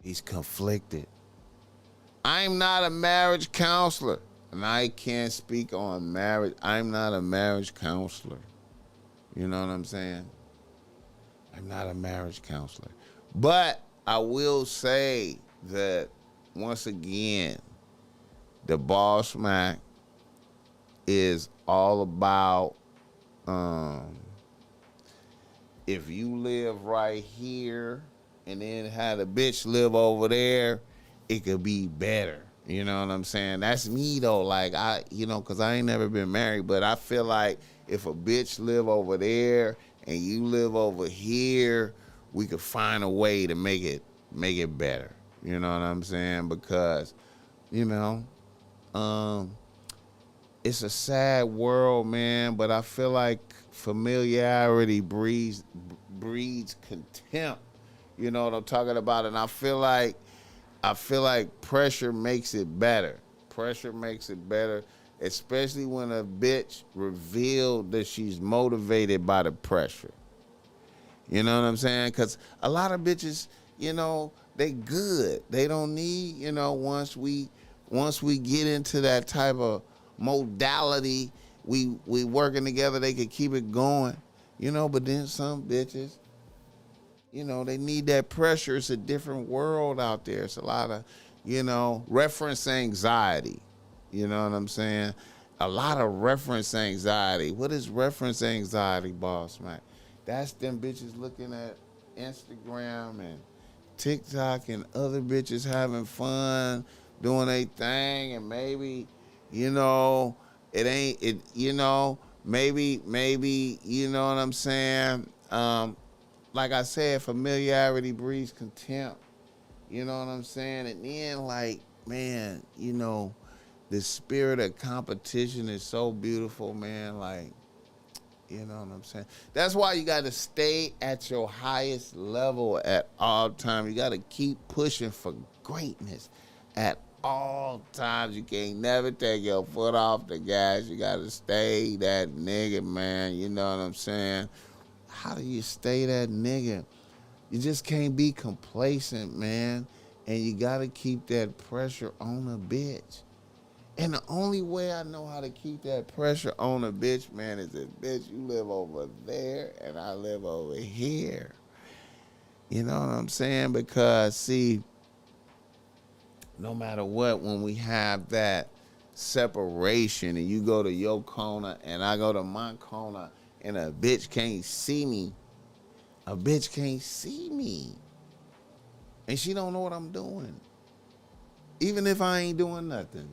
He's conflicted. I'm not a marriage counselor, and I can't speak on marriage. I'm not a marriage counselor. You know what I'm saying? I'm not a marriage counselor. But I will say that, once again, the Bossmack is all about if you live right here and then have a bitch live over there, it could be better. You know what I'm saying? That's me though. Like cause I ain't never been married, but I feel like if a bitch live over there and you live over here, we could find a way to make it better. You know what I'm saying? Because, it's a sad world, man, but I feel like familiarity breeds contempt. You know what I'm talking about? And I feel like pressure makes it better. Pressure makes it better, especially when a bitch revealed that she's motivated by the pressure. You know what I'm saying? Because a lot of bitches, they good. They don't need, once we get into that type of modality, we working together, they can keep it going. But then some bitches, You know, they need that pressure. It's a different world out there. It's a lot of, you know, reference anxiety. You know what I'm saying? A lot of reference anxiety. What is reference anxiety, Bossmack? That's them bitches looking at Instagram and TikTok and other bitches having fun, doing their thing, and maybe, you know, maybe, you know what I'm saying? Like I said, familiarity breeds contempt. You know what I'm saying? And then, like, man, you know, the spirit of competition is so beautiful, man. Like, you know what I'm saying? That's why you got to stay at your highest level at all times. You got to keep pushing for greatness at all times. You can't never take your foot off the gas. You got to stay that nigga, man. You know what I'm saying? How do you stay that nigga? You just can't be complacent, man. And you got to keep that pressure on a bitch. And the only way I know how to keep that pressure on a bitch, man, is that, bitch, you live over there and I live over here. You know what I'm saying? Because, see, no matter what, when we have that separation and you go to your corner and I go to my corner and a bitch can't see me, a bitch can't see me. And she don't know what I'm doing. Even if I ain't doing nothing.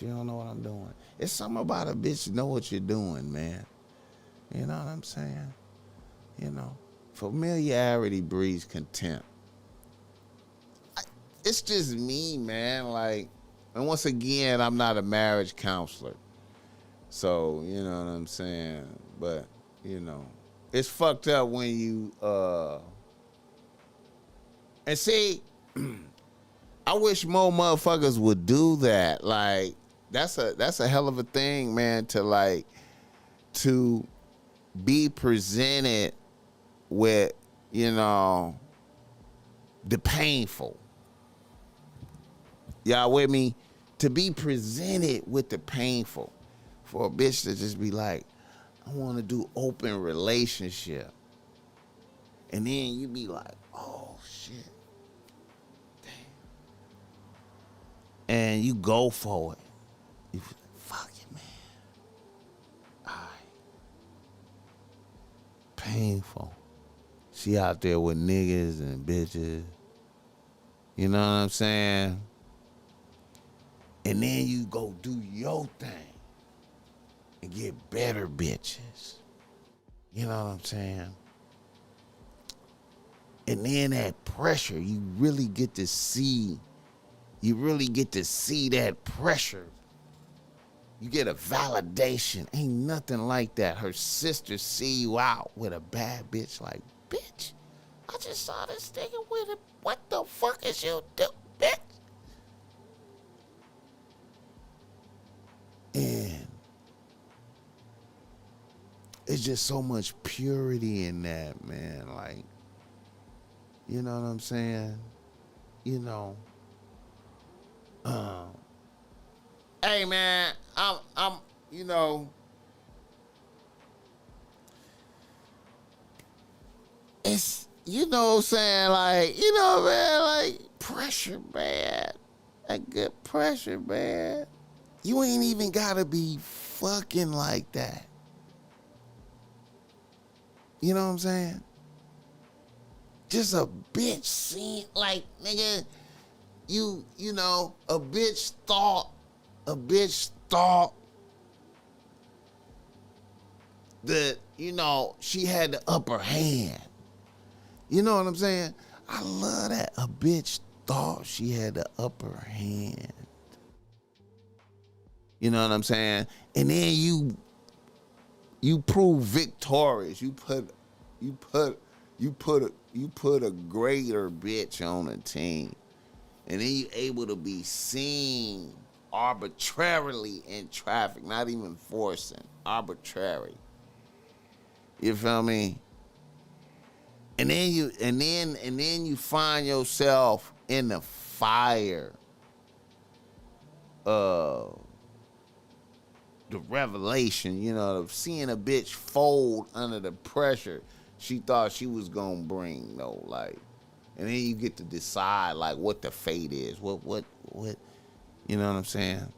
She don't know what I'm doing. It's something about a bitch know what you're doing, man. You know what I'm saying? You know, familiarity breeds contempt. It's just me, man. Like, and once again, I'm not a marriage counselor. So, you know what I'm saying? But, you know, it's fucked up when you, and see, I wish more motherfuckers would do that. Like, that's a hell of a thing, man, to be presented with, you know, the painful. Y'all with me? To be presented with the painful. For a bitch to just be like, I want to do open relationship. And then you be like, oh, shit. And you go for it. You fuck it, man. All right. Painful. She out there with niggas and bitches. You know what I'm saying? And then you go do your thing and get better bitches. You know what I'm saying? And then that pressure, you really get to see that pressure. You get a validation. Ain't nothing like that. Her sister see you out with a bad bitch like, bitch, I just saw this nigga with it. What the fuck is you doing, bitch? And it's just so much purity in that, man. Like, you know what I'm saying? You know. Hey, man, I'm, you know, it's, you know what I'm saying, like, you know, man, like, pressure, man. That good pressure, man. You ain't even gotta be fucking like that. You know what I'm saying? Just a bitch scene, like, nigga, you know, a bitch thought that, you know, she had the upper hand. You know what I'm saying? I love that. A bitch thought she had the upper hand. You know what I'm saying? And then you prove victorious. You put a greater bitch on a team. And then you able to be seen arbitrarily in traffic, not even forcing, arbitrary. You feel me? And then you find yourself in the fire of the revelation, you know, of seeing a bitch fold under the pressure she thought she was gonna bring, though. Like, and then you get to decide like what the fate is. What you know what I'm saying?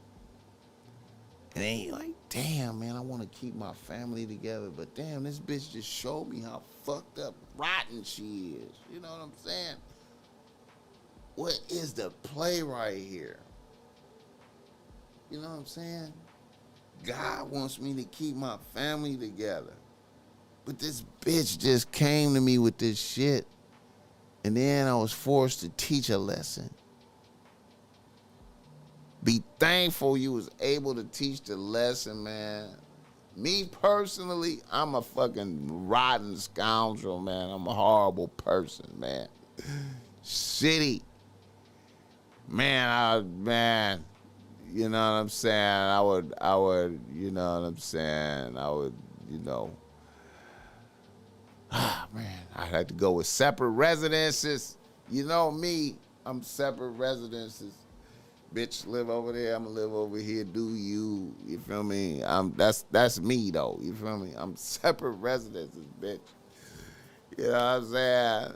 And then you're like, damn, man, I want to keep my family together, but damn, this bitch just showed me how fucked up, rotten she is. You know what I'm saying? What is the play right here? You know what I'm saying? God wants me to keep my family together. But this bitch just came to me with this shit. And then I was forced to teach a lesson. Be thankful you was able to teach the lesson, man. Me personally, I'm a fucking rotten scoundrel, man. I'm a horrible person, man. Shitty. Man, you know what I'm saying? I would, you know what I'm saying? Man, I'd have to go with separate residences. You know me, I'm separate residences. Bitch, live over there, I'm gonna live over here, do you feel me? That's me, though, you feel me? I'm separate residences, bitch. You know what I'm saying?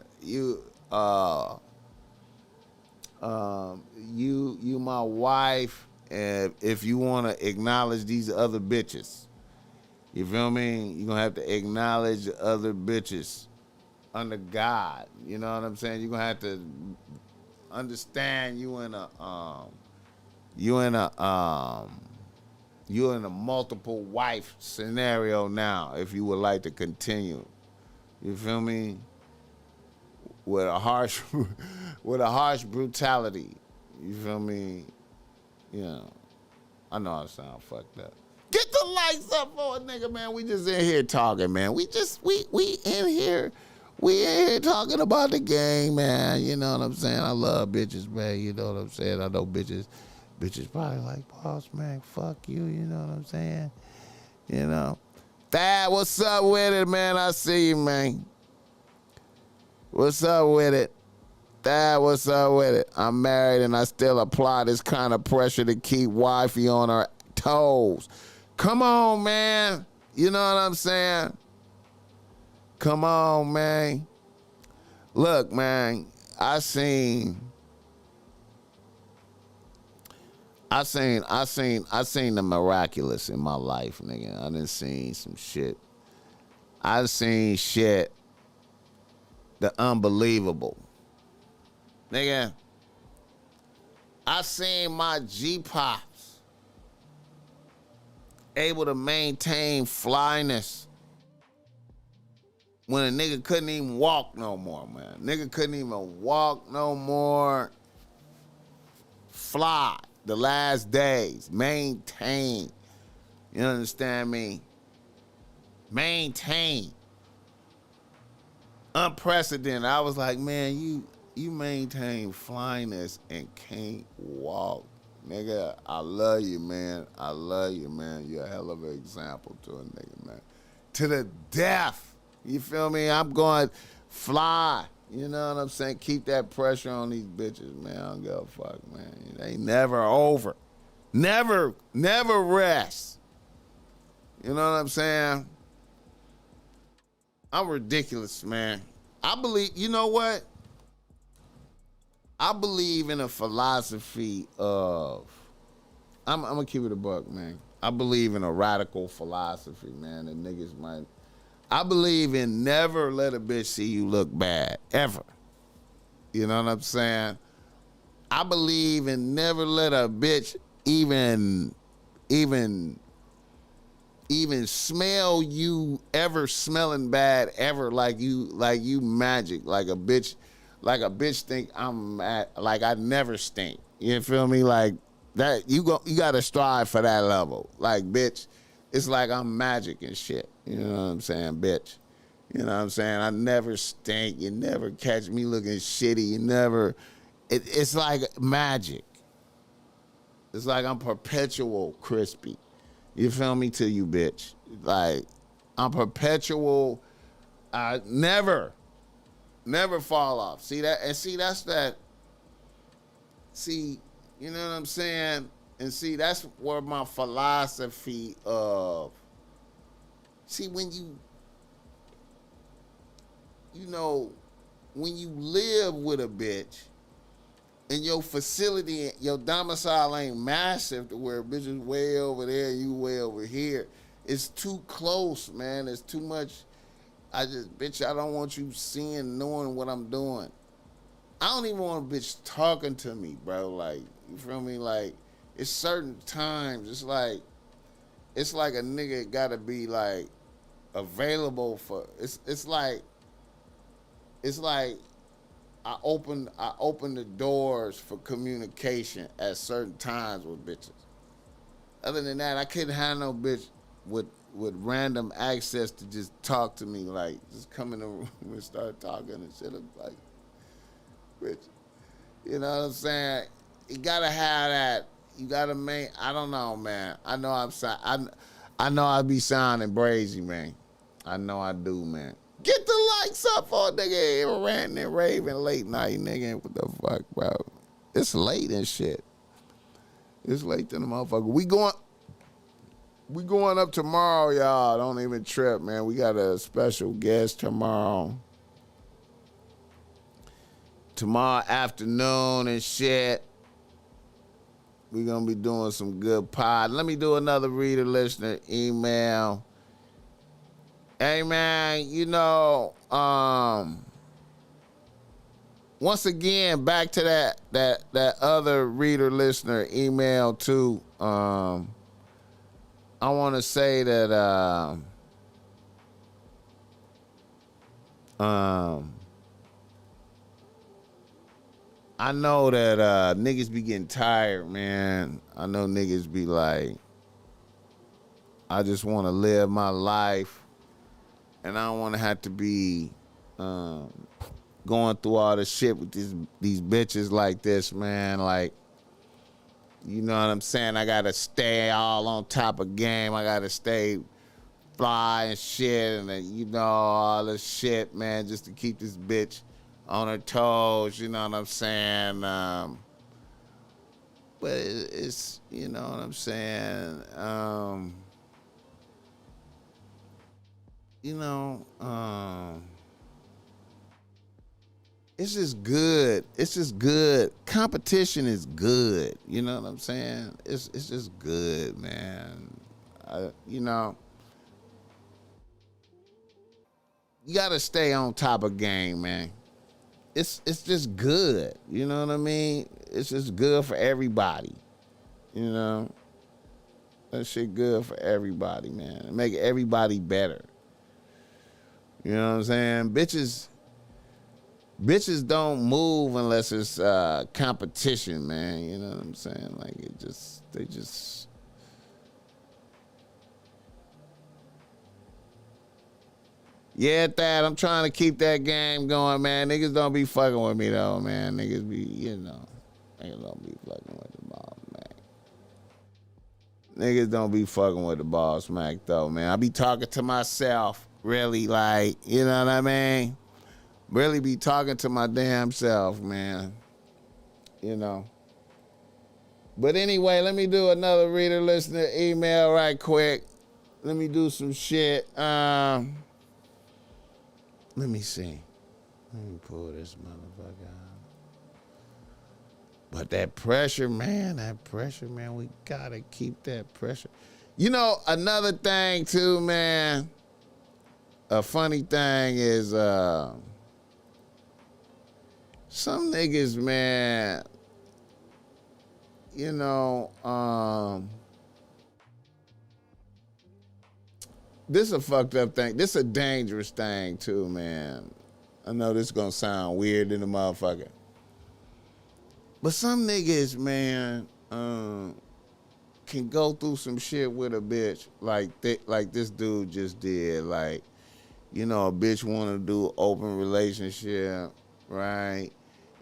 You my wife, and if you want to acknowledge these other bitches, you feel me? You're going to have to acknowledge other bitches under God. You know what I'm saying? You're going to have to understand you in a multiple wife scenario now, if you would like to continue. You feel me? With a harsh brutality. You feel me? You know, I know I sound fucked up. Get the lights up for a nigga, man. We just in here talking, man. We in here talking about the game, man. You know what I'm saying? I love bitches, man. You know what I'm saying? I know bitches probably like, Bossmack, fuck you. You know what I'm saying? You know. Thad, what's up with it, man? I see you, man. What's up with it? Thad, what's up with it? I'm married and I still apply this kind of pressure to keep wifey on her toes. Come on, man. You know what I'm saying? Come on, man. Look, man, I seen the miraculous in my life, nigga. I done seen some shit. I seen shit, the unbelievable. Nigga, I seen my G-Pops able to maintain flyness when a nigga couldn't even walk no more, man. Nigga couldn't even walk no more. Fly the last days. Maintain. You understand me? Maintain. Unprecedented. I was like, man, you maintain flyness and can't walk. Nigga, I love you, man. I love you, man. You're a hell of an example to a nigga, man. To the death. You feel me? I'm going fly. You know what I'm saying? Keep that pressure on these bitches, man. I don't give a fuck, man. It ain't never over. Never rest. You know what I'm saying? I'm ridiculous, man. I believe, you know what? I believe in a philosophy of, I'm going to keep it a buck, man. I believe in a radical philosophy, man, that niggas might. I believe in never let a bitch see you look bad, ever. You know what I'm saying? I believe in never let a bitch even smell you ever smelling bad ever, like you magic, like a bitch think I'm like I never stink. You feel me? Like that you got to strive for that level. Like, bitch, it's like I'm magic and shit. You know what I'm saying, bitch? You know what I'm saying? I never stink. You never catch me looking shitty. You never. It's like magic. It's like I'm perpetual crispy. You feel me? To you, bitch. Like, I'm perpetual. I never fall off. See that? And see, that's that. See, you know what I'm saying? And see, that's where my philosophy of. See, when you know, when you live with a bitch and your facility, your domicile ain't massive to where a bitch is way over there, you way over here, it's too close, man. It's too much. Bitch, I don't want you seeing, knowing what I'm doing. I don't even want a bitch talking to me, bro. Like, you feel me? Like, it's certain times. It's like a nigga gotta be like available for. It's like I open the doors for communication at certain times with bitches. Other than that, I couldn't have no bitch with random access to just talk to me, like just come in the room and start talking and shit. I'm like, bitch, you know what I'm saying? You gotta have that. You gotta I don't know, man. I know I know I be sounding brazy, man. I know I do, man. Get the likes up for nigga ranting and raving late night, nigga. What the fuck, bro? It's late and shit. It's late to the motherfucker. We going up tomorrow, y'all. Don't even trip, man. We got a special guest tomorrow. Tomorrow afternoon and shit. We gonna be doing some good pod. Let me do another reader listener email. Hey man, you know, once again, back to that other reader listener email too. I want to say that I know that niggas be getting tired, man. I know niggas be like, I just want to live my life, and I don't want to have to be going through all this shit with these bitches like this, man. Like, you know what I'm saying? I gotta stay all on top of game. I gotta stay fly and shit, and you know, all this shit, man, just to keep this bitch on her toes. You know what I'm saying? But it's, you know what I'm saying? You know, it's just good. It's just good. Competition is good. You know what I'm saying? It's just good, man. You know, you gotta stay on top of game, man. It's just good. You know what I mean? It's just good for everybody. You know, that shit good for everybody, man. Make everybody better. You know what I'm saying? Bitches don't move unless it's competition, man. You know what I'm saying? Like, they just. Yeah, Thad, I'm trying to keep that game going, man. Niggas don't be fucking with me, though, man. Niggas be, you know, niggas don't be fucking with the Bossmack. Niggas don't be fucking with the Bossmack, though, man. I be talking to myself, really, like, you know what I mean? Really be talking to my damn self, man. You know. But anyway, let me do another reader listener email right quick. Let me do some shit. Let me see. Let me pull this motherfucker out. But that pressure, man, we gotta keep that pressure. You know, another thing too, man. A funny thing is, some niggas, man, you know, this is a fucked up thing. This is a dangerous thing, too, man. I know this is going to sound weird in the motherfucker. But some niggas, man, can go through some shit with a bitch like this dude just did. Like, you know, a bitch want to do open relationship, right?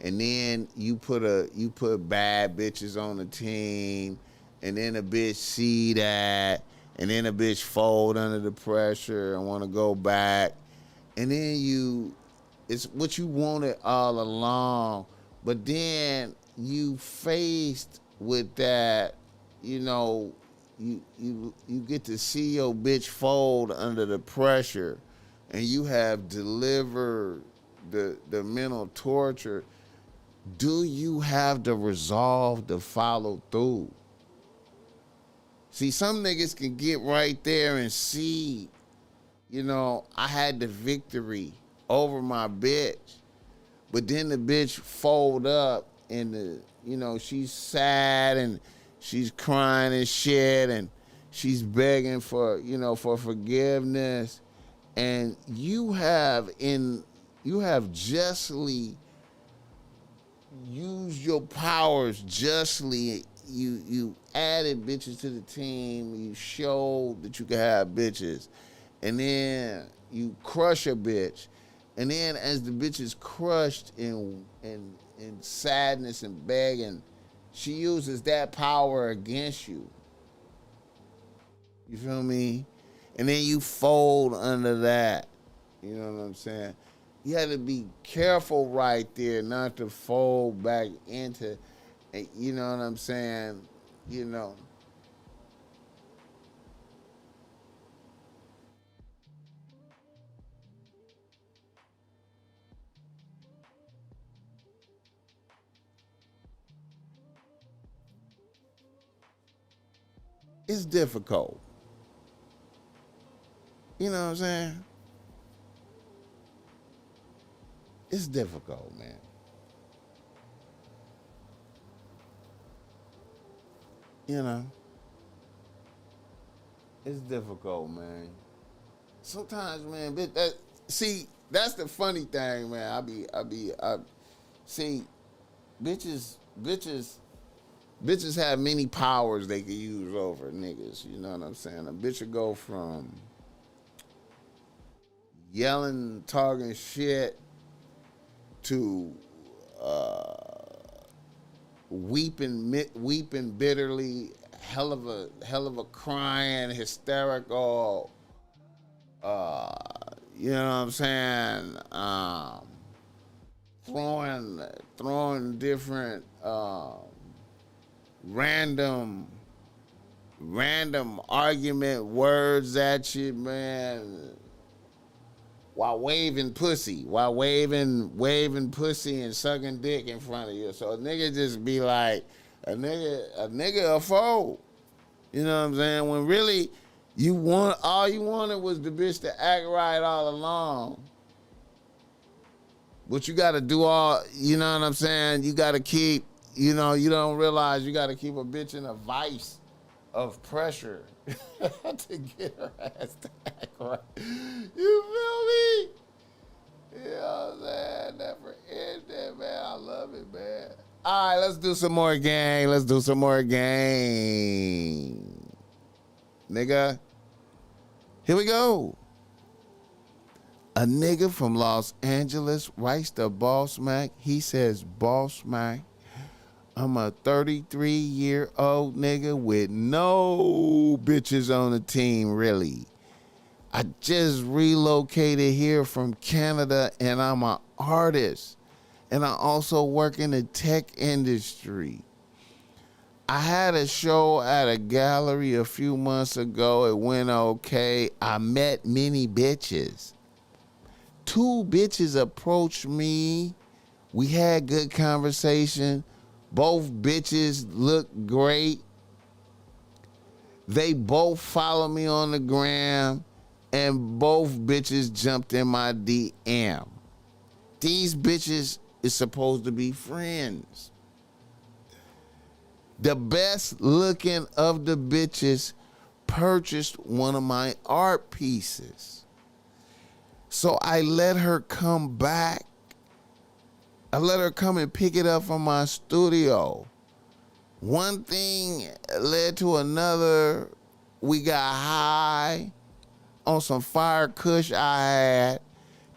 And then you put bad bitches on the team, and then a bitch see that, and then a bitch fold under the pressure and want to go back, and then it's what you wanted all along, but then you faced with that, you know, you get to see your bitch fold under the pressure, and you have delivered the mental torture, do you have the resolve to follow through? See, some niggas can get right there and see, you know, I had the victory over my bitch, but then the bitch fold up and you know, she's sad and she's crying and shit and she's begging for, you know, for forgiveness, and you have justly used your powers justly. You added bitches to the team. You showed that you could have bitches, and then you crush a bitch, and then as the bitch is crushed in sadness and begging, she uses that power against you. You feel me? And then you fold under that. You know what I'm saying? You had to be careful right there not to fold back into, you know what I'm saying? You know. It's difficult. You know what I'm saying? It's difficult, man. You know, it's difficult, man. Sometimes, man, that's the funny thing, man. See, bitches have many powers they can use over niggas. You know what I'm saying? A bitch would go from yelling, talking shit to weeping bitterly, hell of a crying, hysterical. You know what I'm saying? Throwing different random argument words at you, man. While waving pussy and sucking dick in front of you. So a nigga just be like, a nigga a foe. You know what I'm saying? When really all you wanted was the bitch to act right all along. But you gotta do all, you know what I'm saying? You gotta keep, you know, you don't realize you gotta keep a bitch in a vice of pressure to get her ass to act right. You feel me? You know what I'm saying? Never ending, man. I love it, man. All right, let's do some more gang. Nigga. Here we go. A nigga from Los Angeles writes to Bossmack. He says, Bossmack, I'm a 33-year-old nigga with no bitches on the team, really. I just relocated here from Canada, and I'm an artist. And I also work in the tech industry. I had a show at a gallery a few months ago. It went okay. I met many bitches. 2 bitches approached me. We had good conversation. Both bitches look great. They both follow me on the gram, and both bitches jumped in my DM. These bitches is supposed to be friends. The best looking of the bitches purchased one of my art pieces. So I let her come back. I let her come and pick it up from my studio. One thing led to another. We got high on some fire kush I had,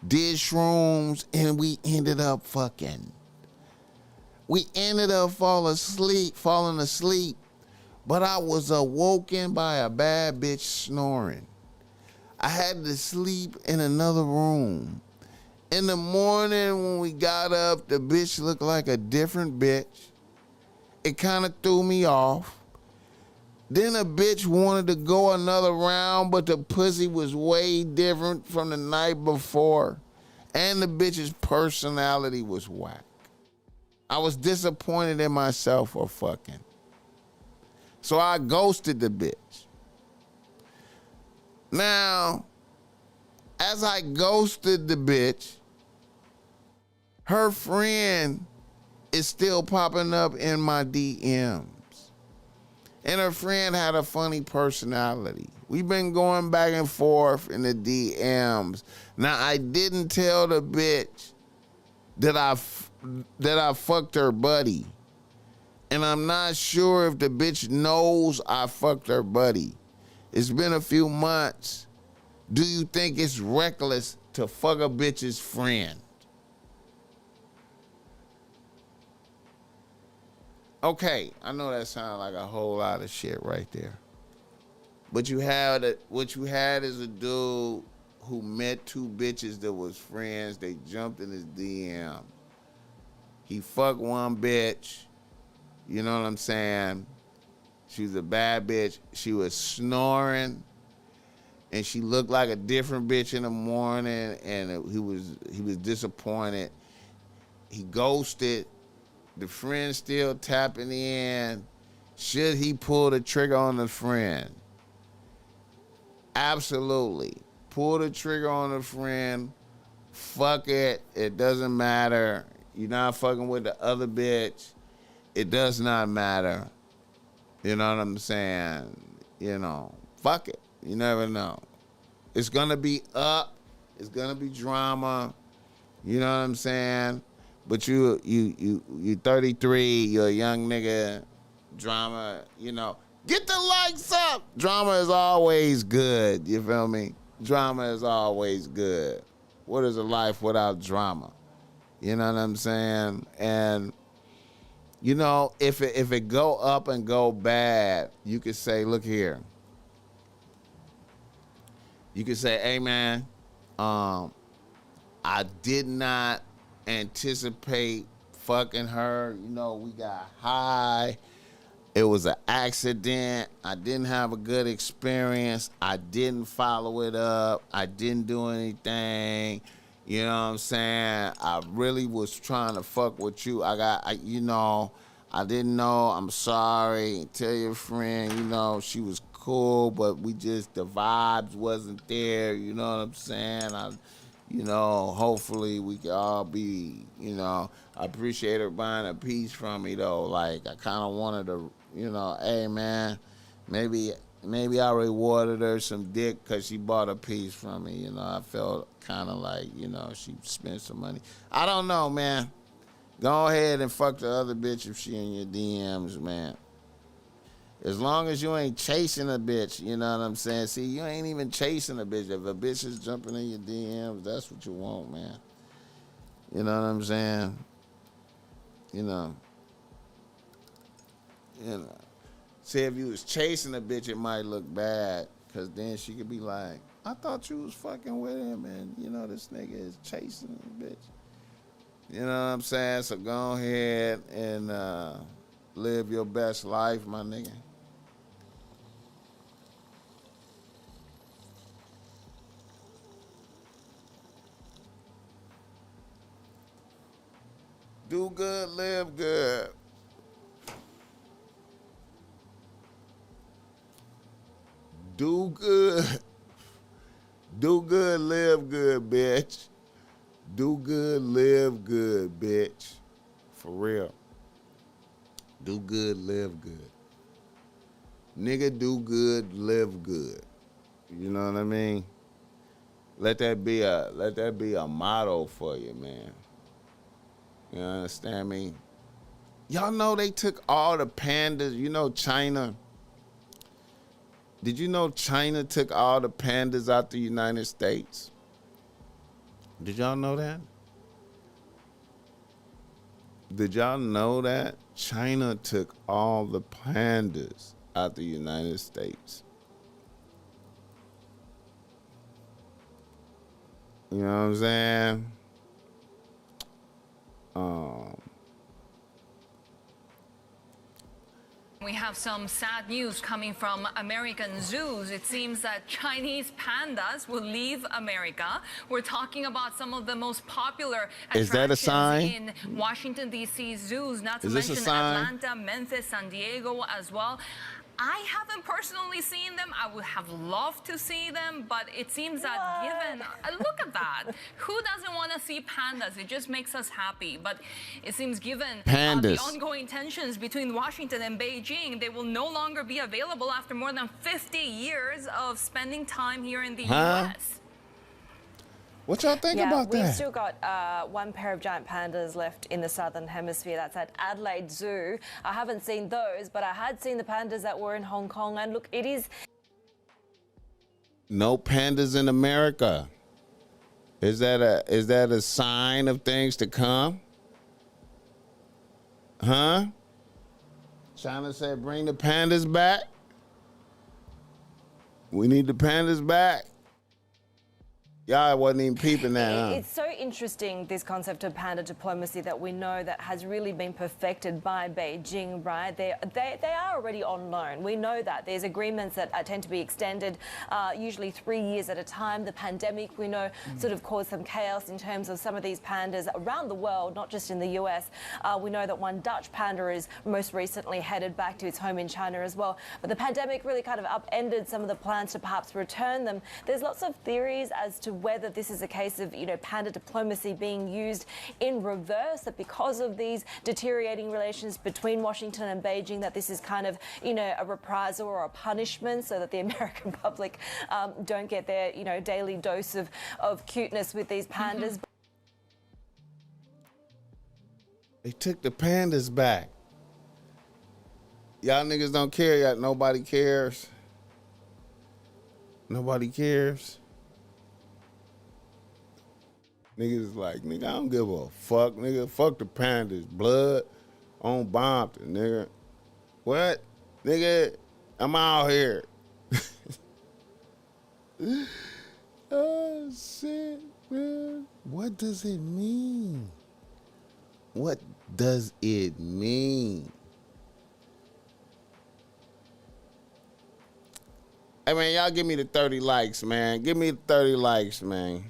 did shrooms, and we ended up fucking. We ended up falling asleep, but I was awoken by a bad bitch snoring. I had to sleep in another room. In the morning when we got up, the bitch looked like a different bitch. It kind of threw me off. Then a bitch wanted to go another round, but the pussy was way different from the night before. And the bitch's personality was whack. I was disappointed in myself for fucking. So I ghosted the bitch. Now, as I ghosted the bitch, her friend is still popping up in my DMs. And her friend had a funny personality. We've been going back and forth in the DMs. Now, I didn't tell the bitch that I fucked her buddy. And I'm not sure if the bitch knows I fucked her buddy. It's been a few months. Do you think it's reckless to fuck a bitch's friend? Okay, I know that sounds like a whole lot of shit right there. But what you had is a dude who met two bitches that was friends. They jumped in his DM. He fucked one bitch. You know what I'm saying? She was a bad bitch. She was snoring, and she looked like a different bitch in the morning. And he was disappointed. He ghosted. The friend still tapping in. Should he pull the trigger on the friend? Absolutely. Pull the trigger on the friend. Fuck it. It doesn't matter. You're not fucking with the other bitch. It does not matter. You know what I'm saying? You know, fuck it. You never know. It's gonna be up. It's gonna be drama. You know what I'm saying? But you 33, you're a young nigga. Drama, you know. Get the likes up. Drama is always good. You feel me? Drama is always good. What is a life without drama? You know what I'm saying? And you know, if it go up and go bad, you could say, look here. You could say, hey man, I did not anticipate fucking her. You know, we got high. It was an accident. I didn't have a good experience. I didn't follow it up. I didn't do anything. You know what I'm saying? I really was trying to fuck with you. I didn't know. I'm sorry. Tell your friend, you know, she was cool, but the vibes wasn't there. You know what I'm saying? Hopefully we can all be, you know, I appreciate her buying a piece from me though. Like I kind of wanted to, you know, hey man, maybe I rewarded her some dick because she bought a piece from me. You know, I felt kind of like, you know, she spent some money. I don't know, man. Go ahead and fuck the other bitch if she in your DMs, man. As long as you ain't chasing a bitch, you know what I'm saying? See, you ain't even chasing a bitch. If a bitch is jumping in your DMs, that's what you want, man. You know what I'm saying? You know. See, if you was chasing a bitch, it might look bad, because then she could be like, I thought you was fucking with him, and, you know, this nigga is chasing a bitch. You know what I'm saying? So go ahead and live your best life, my nigga. Do good, live good. Do good. Do good, live good, bitch. Do good, live good, bitch. For real. Do good, live good. Nigga, do good, live good. You know what I mean? Let that be a motto for you, man. You understand me? Y'all know they took all the pandas. You know China. Did you know China took all the pandas out the United States? Did y'all know that? Did y'all know that? China took all the pandas out the United States. You know what I'm saying? We have some sad news coming from American zoos. It seems that Chinese pandas will leave America. We're talking about some of the most popular Is that a attractions sign? in Washington, D.C. zoos, not to Is this a mention sign? Atlanta, Memphis, San Diego as well. I haven't personally seen them. I would have loved to see them, but it seems that given, look at that. Who doesn't want to see pandas? It just makes us happy. But it seems given the ongoing tensions between Washington and Beijing, they will no longer be available after more than 50 years of spending time here in the U.S. What y'all think about that? We've still got one pair of giant pandas left in the southern hemisphere. That's at Adelaide Zoo. I haven't seen those, but I had seen the pandas that were in Hong Kong. And look, it is... No pandas in America. Is that a sign of things to come? Huh? China said, bring the pandas back. We need the pandas back. Y'all wasn't even peeping that, huh? It's so interesting, this concept of panda diplomacy that we know that has really been perfected by Beijing, right? They are already on loan. We know that. There's agreements that tend to be extended, usually 3 years at a time. The pandemic, we know, sort of caused some chaos in terms of some of these pandas around the world, not just in the US. We know that one Dutch panda is most recently headed back to its home in China as well. But the pandemic really kind of upended some of the plans to perhaps return them. There's lots of theories as to whether this is a case of, panda diplomacy being used in reverse, that because of these deteriorating relations between Washington and Beijing, that this is kind of, a reprisal or a punishment so that the American public don't get their, daily dose of cuteness with these pandas. They took the pandas back. Y'all niggas don't care yet. Nobody cares. Nobody cares. Niggas like, nigga, I don't give a fuck, nigga. Fuck the pandas. Blood on Bompton, nigga. What? Nigga, I'm out here. Oh, shit, man. What does it mean? What does it mean? Hey, man, y'all give me the 30 likes, man. Give me the 30 likes, man.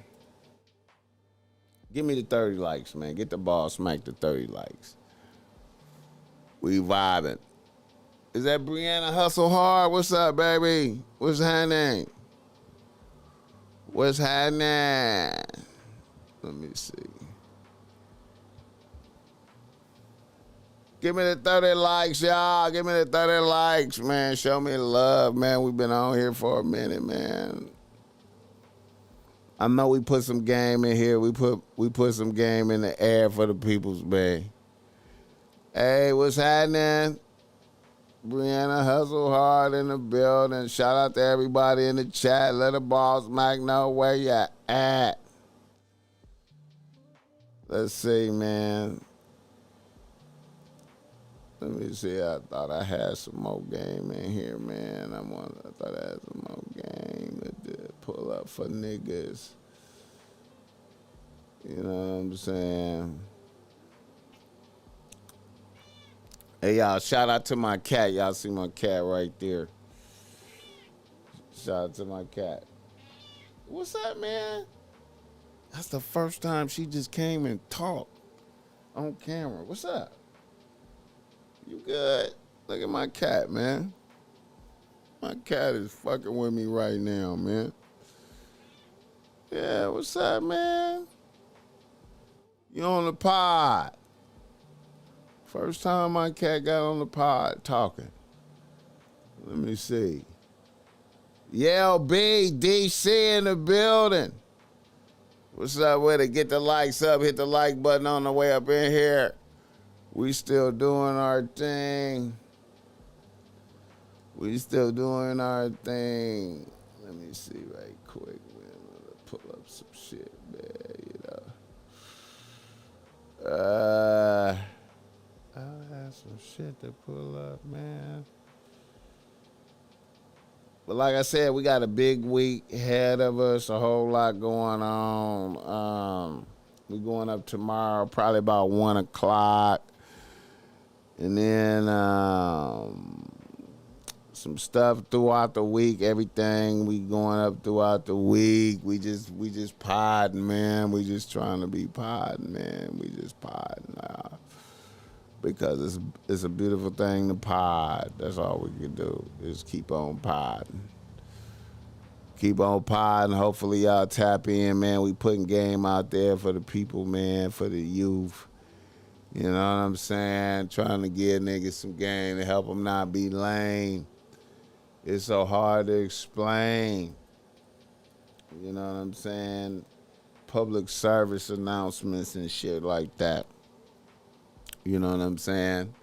Give me the 30 likes, man. Get the Bossmack the 30 likes. We vibing. Is that Brianna Hustle Hard? What's up, baby? What's happening? What's happening? Let me see. Give me the 30 likes, y'all. Give me the 30 likes, man. Show me love, man. We've been on here for a minute, man. I know we put some game in here. We put some game in the air for the people's bay. Hey, what's happening? Brianna Hustle Hard in the building. Shout out to everybody in the chat. Let the Bossmack know where you at. Let's see, man. Let me see. I thought I had some more game in here, man. I thought I had some more game to pull up for niggas. You know what I'm saying? Hey, y'all, shout out to my cat. Y'all see my cat right there. Shout out to my cat. What's up, man? That's the first time she just came and talked on camera. What's up? You good? Look at my cat, man. My cat is fucking with me right now, man. Yeah, what's up, man? You on the pod. First time my cat got on the pod talking. Let me see. LB, DC in the building. What's up with it? Get the likes up. Hit the like button on the way up in here. We still doing our thing. We still doing our thing. Let me see right quick, man. I'm gonna pull up some shit, man, I have some shit to pull up, man. But like I said, we got a big week ahead of us, a whole lot going on. We're going up tomorrow, probably about 1 o'clock. And then some stuff throughout the week, everything we going up throughout the week. We just podding, man. We just trying to be podding, man. We just podding now. Because it's a beautiful thing to pod. That's all we can do is keep on podding. Keep on podding. Hopefully y'all tap in, man. We putting game out there for the people, man, for the youth. You know what I'm saying? Trying to give niggas some game to help them not be lame. It's so hard to explain. You know what I'm saying? Public service announcements and shit like that. You know what I'm saying?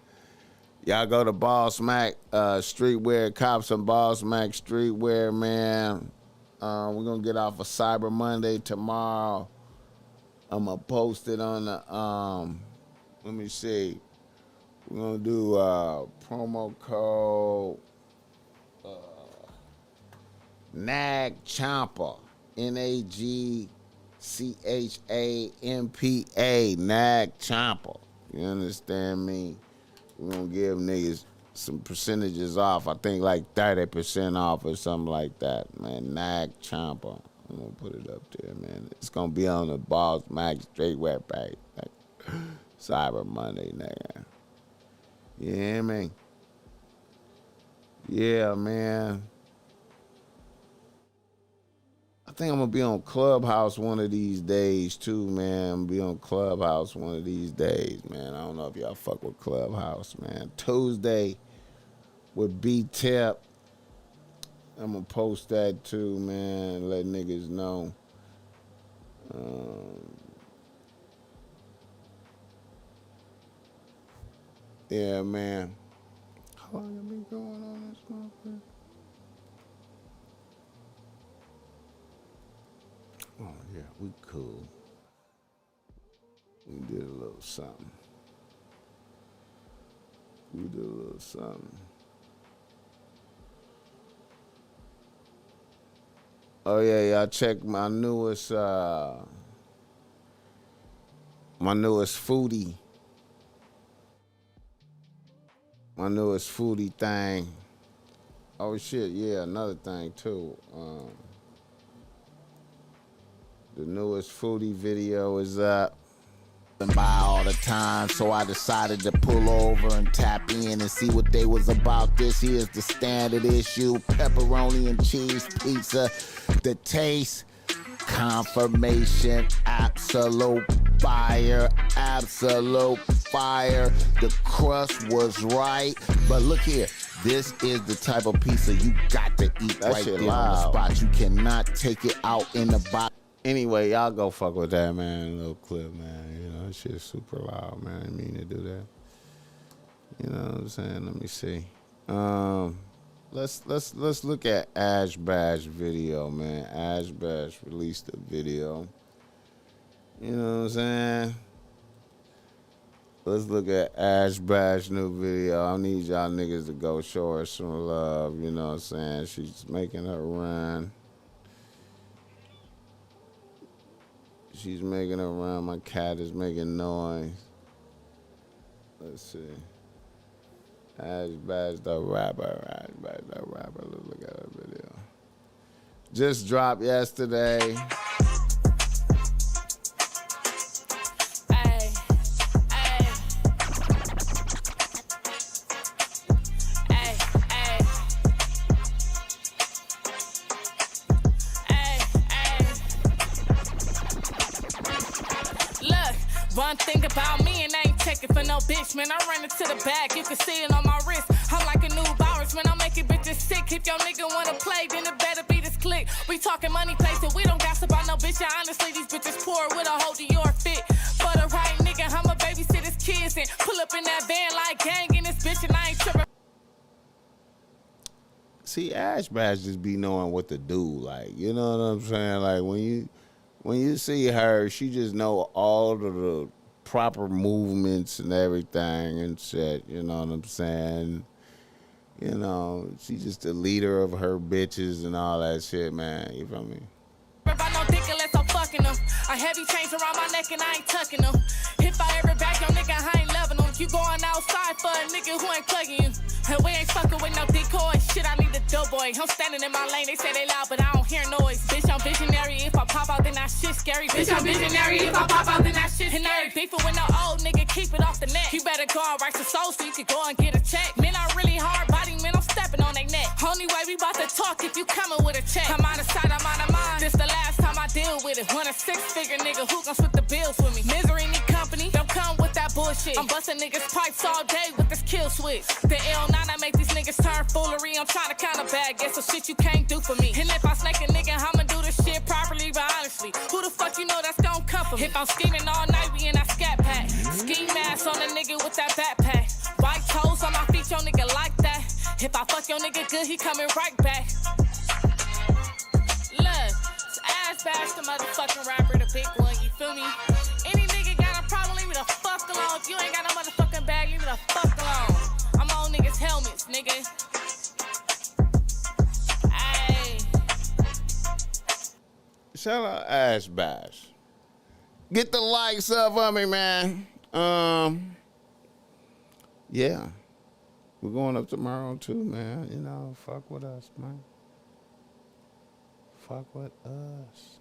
Y'all go to Bossmack streetwear, cop some Bossmack streetwear, man. We're going to get off of Cyber Monday tomorrow. I'm going to post it on the, let me see. We're going to do promo code NAG Champa, NAGCHAMPA, NAG Champa. You understand me? We're going to give niggas some percentages off. I think like 30% off or something like that, man. NAG Champa. I'm going to put it up there, man. It's going to be on the Bossmack streetwear page. Like, Cyber Monday, nigga. You hear me? Yeah, man. I think I'm going to be on Clubhouse one of these days, too, man. I'm going to be on Clubhouse one of these days, man. I don't know if y'all fuck with Clubhouse, man. Tuesday with B-Tip. I'm going to post that, too, man. Let niggas know. Yeah, man. How long have been going on this motherfucker? Oh, yeah, we cool. We did a little something. Oh, yeah, y'all check my newest foodie. My newest foodie thing. Oh, shit, yeah, another thing, too. The newest foodie video is up. By all the time, so I decided to pull over and tap in and see what they was about. This here's the standard issue: pepperoni and cheese pizza. The taste, confirmation, absolute fire. The crust was right, but look here. This is the type of pizza you got to eat that right there loud. On the spot. You cannot take it out in the box. Anyway, y'all go fuck with that, man. Little clip, man. You know, that shit's super loud, man. I didn't mean to do that. You know what I'm saying? Let me see. Let's look at Ash Bash video, man. Ash Bash released a video. You know what I'm saying? Let's look at Ash Bash new video. I need y'all niggas to go show her some love. You know what I'm saying? She's making her run. She's making a run. My cat is making noise. Let's see. Ash Bash the rapper. Ash Bash the rapper. Let's look at her video. Just dropped yesterday. One thing about me, and I ain't checking for no bitch, man. I run it to the back, you can see it on my wrist. I'm like a new virus, man. I'm making bitches sick. If your nigga wanna play, then it better be this click. We talking money place, and we don't gossip about no bitch. And honestly, these bitches poor with a whole Dior fit. For the right nigga, I'ma babysit his kids and pull up in that van like gang in this bitch, and I ain't tripping. See, Ash Bash just be knowing what to do, like, you know what I'm saying? Like, when you see her, she just know all of the proper movements and everything and shit, you know what I'm saying? You know, she's just the leader of her bitches and all that shit, man. You feel me? About no dick unless I'm fucking them. A heavy chains around my neck and I ain't tucking them. If I ever back your nigga, I ain't loving them. You going outside for a nigga. boy. I'm standing in my lane, they say they loud, but I don't hear noise. Bitch, I'm visionary. If I pop out, then that shit scary. Bitch, I'm visionary. If I pop out, then that shit scary. And I ain't beefing with no old nigga, keep it off the net. You better go and write some soul so you can go and get a check. Men are really hard body, men, I'm stepping on they neck. Only way we bout to talk if you coming with a check. I'm out of sight, I'm out of mind. This the last time I deal with it. Want a 6-figure nigga who gon' split the bills with me. Misery need company, don't come with that bullshit. I'm busting niggas pipes all day with this kill switch. The L9, I make these niggas turn foolery. I'm trying to count a bag, get some shit you can't do for me. And if I snake a nigga, I'ma do this shit properly, but honestly, who the fuck you know that's gon' come for me? If I'm scheming all night, we in that scat pack. Ski mask on a nigga with that backpack. White toes on my feet, your nigga like that. If I fuck your nigga good, he coming right back. Look, it's ass bash the motherfucking rapper, the big one, you feel me? Any nigga got a problem, leave me the fuck alone. If you ain't got no motherfucking bag, leave me the fuck alone. I'm on niggas' helmets, nigga. Ayy. Shout out Ash Bash. Get the likes up on me, man. Yeah. We're going up tomorrow too, man. You know, fuck with us, man. Fuck with us.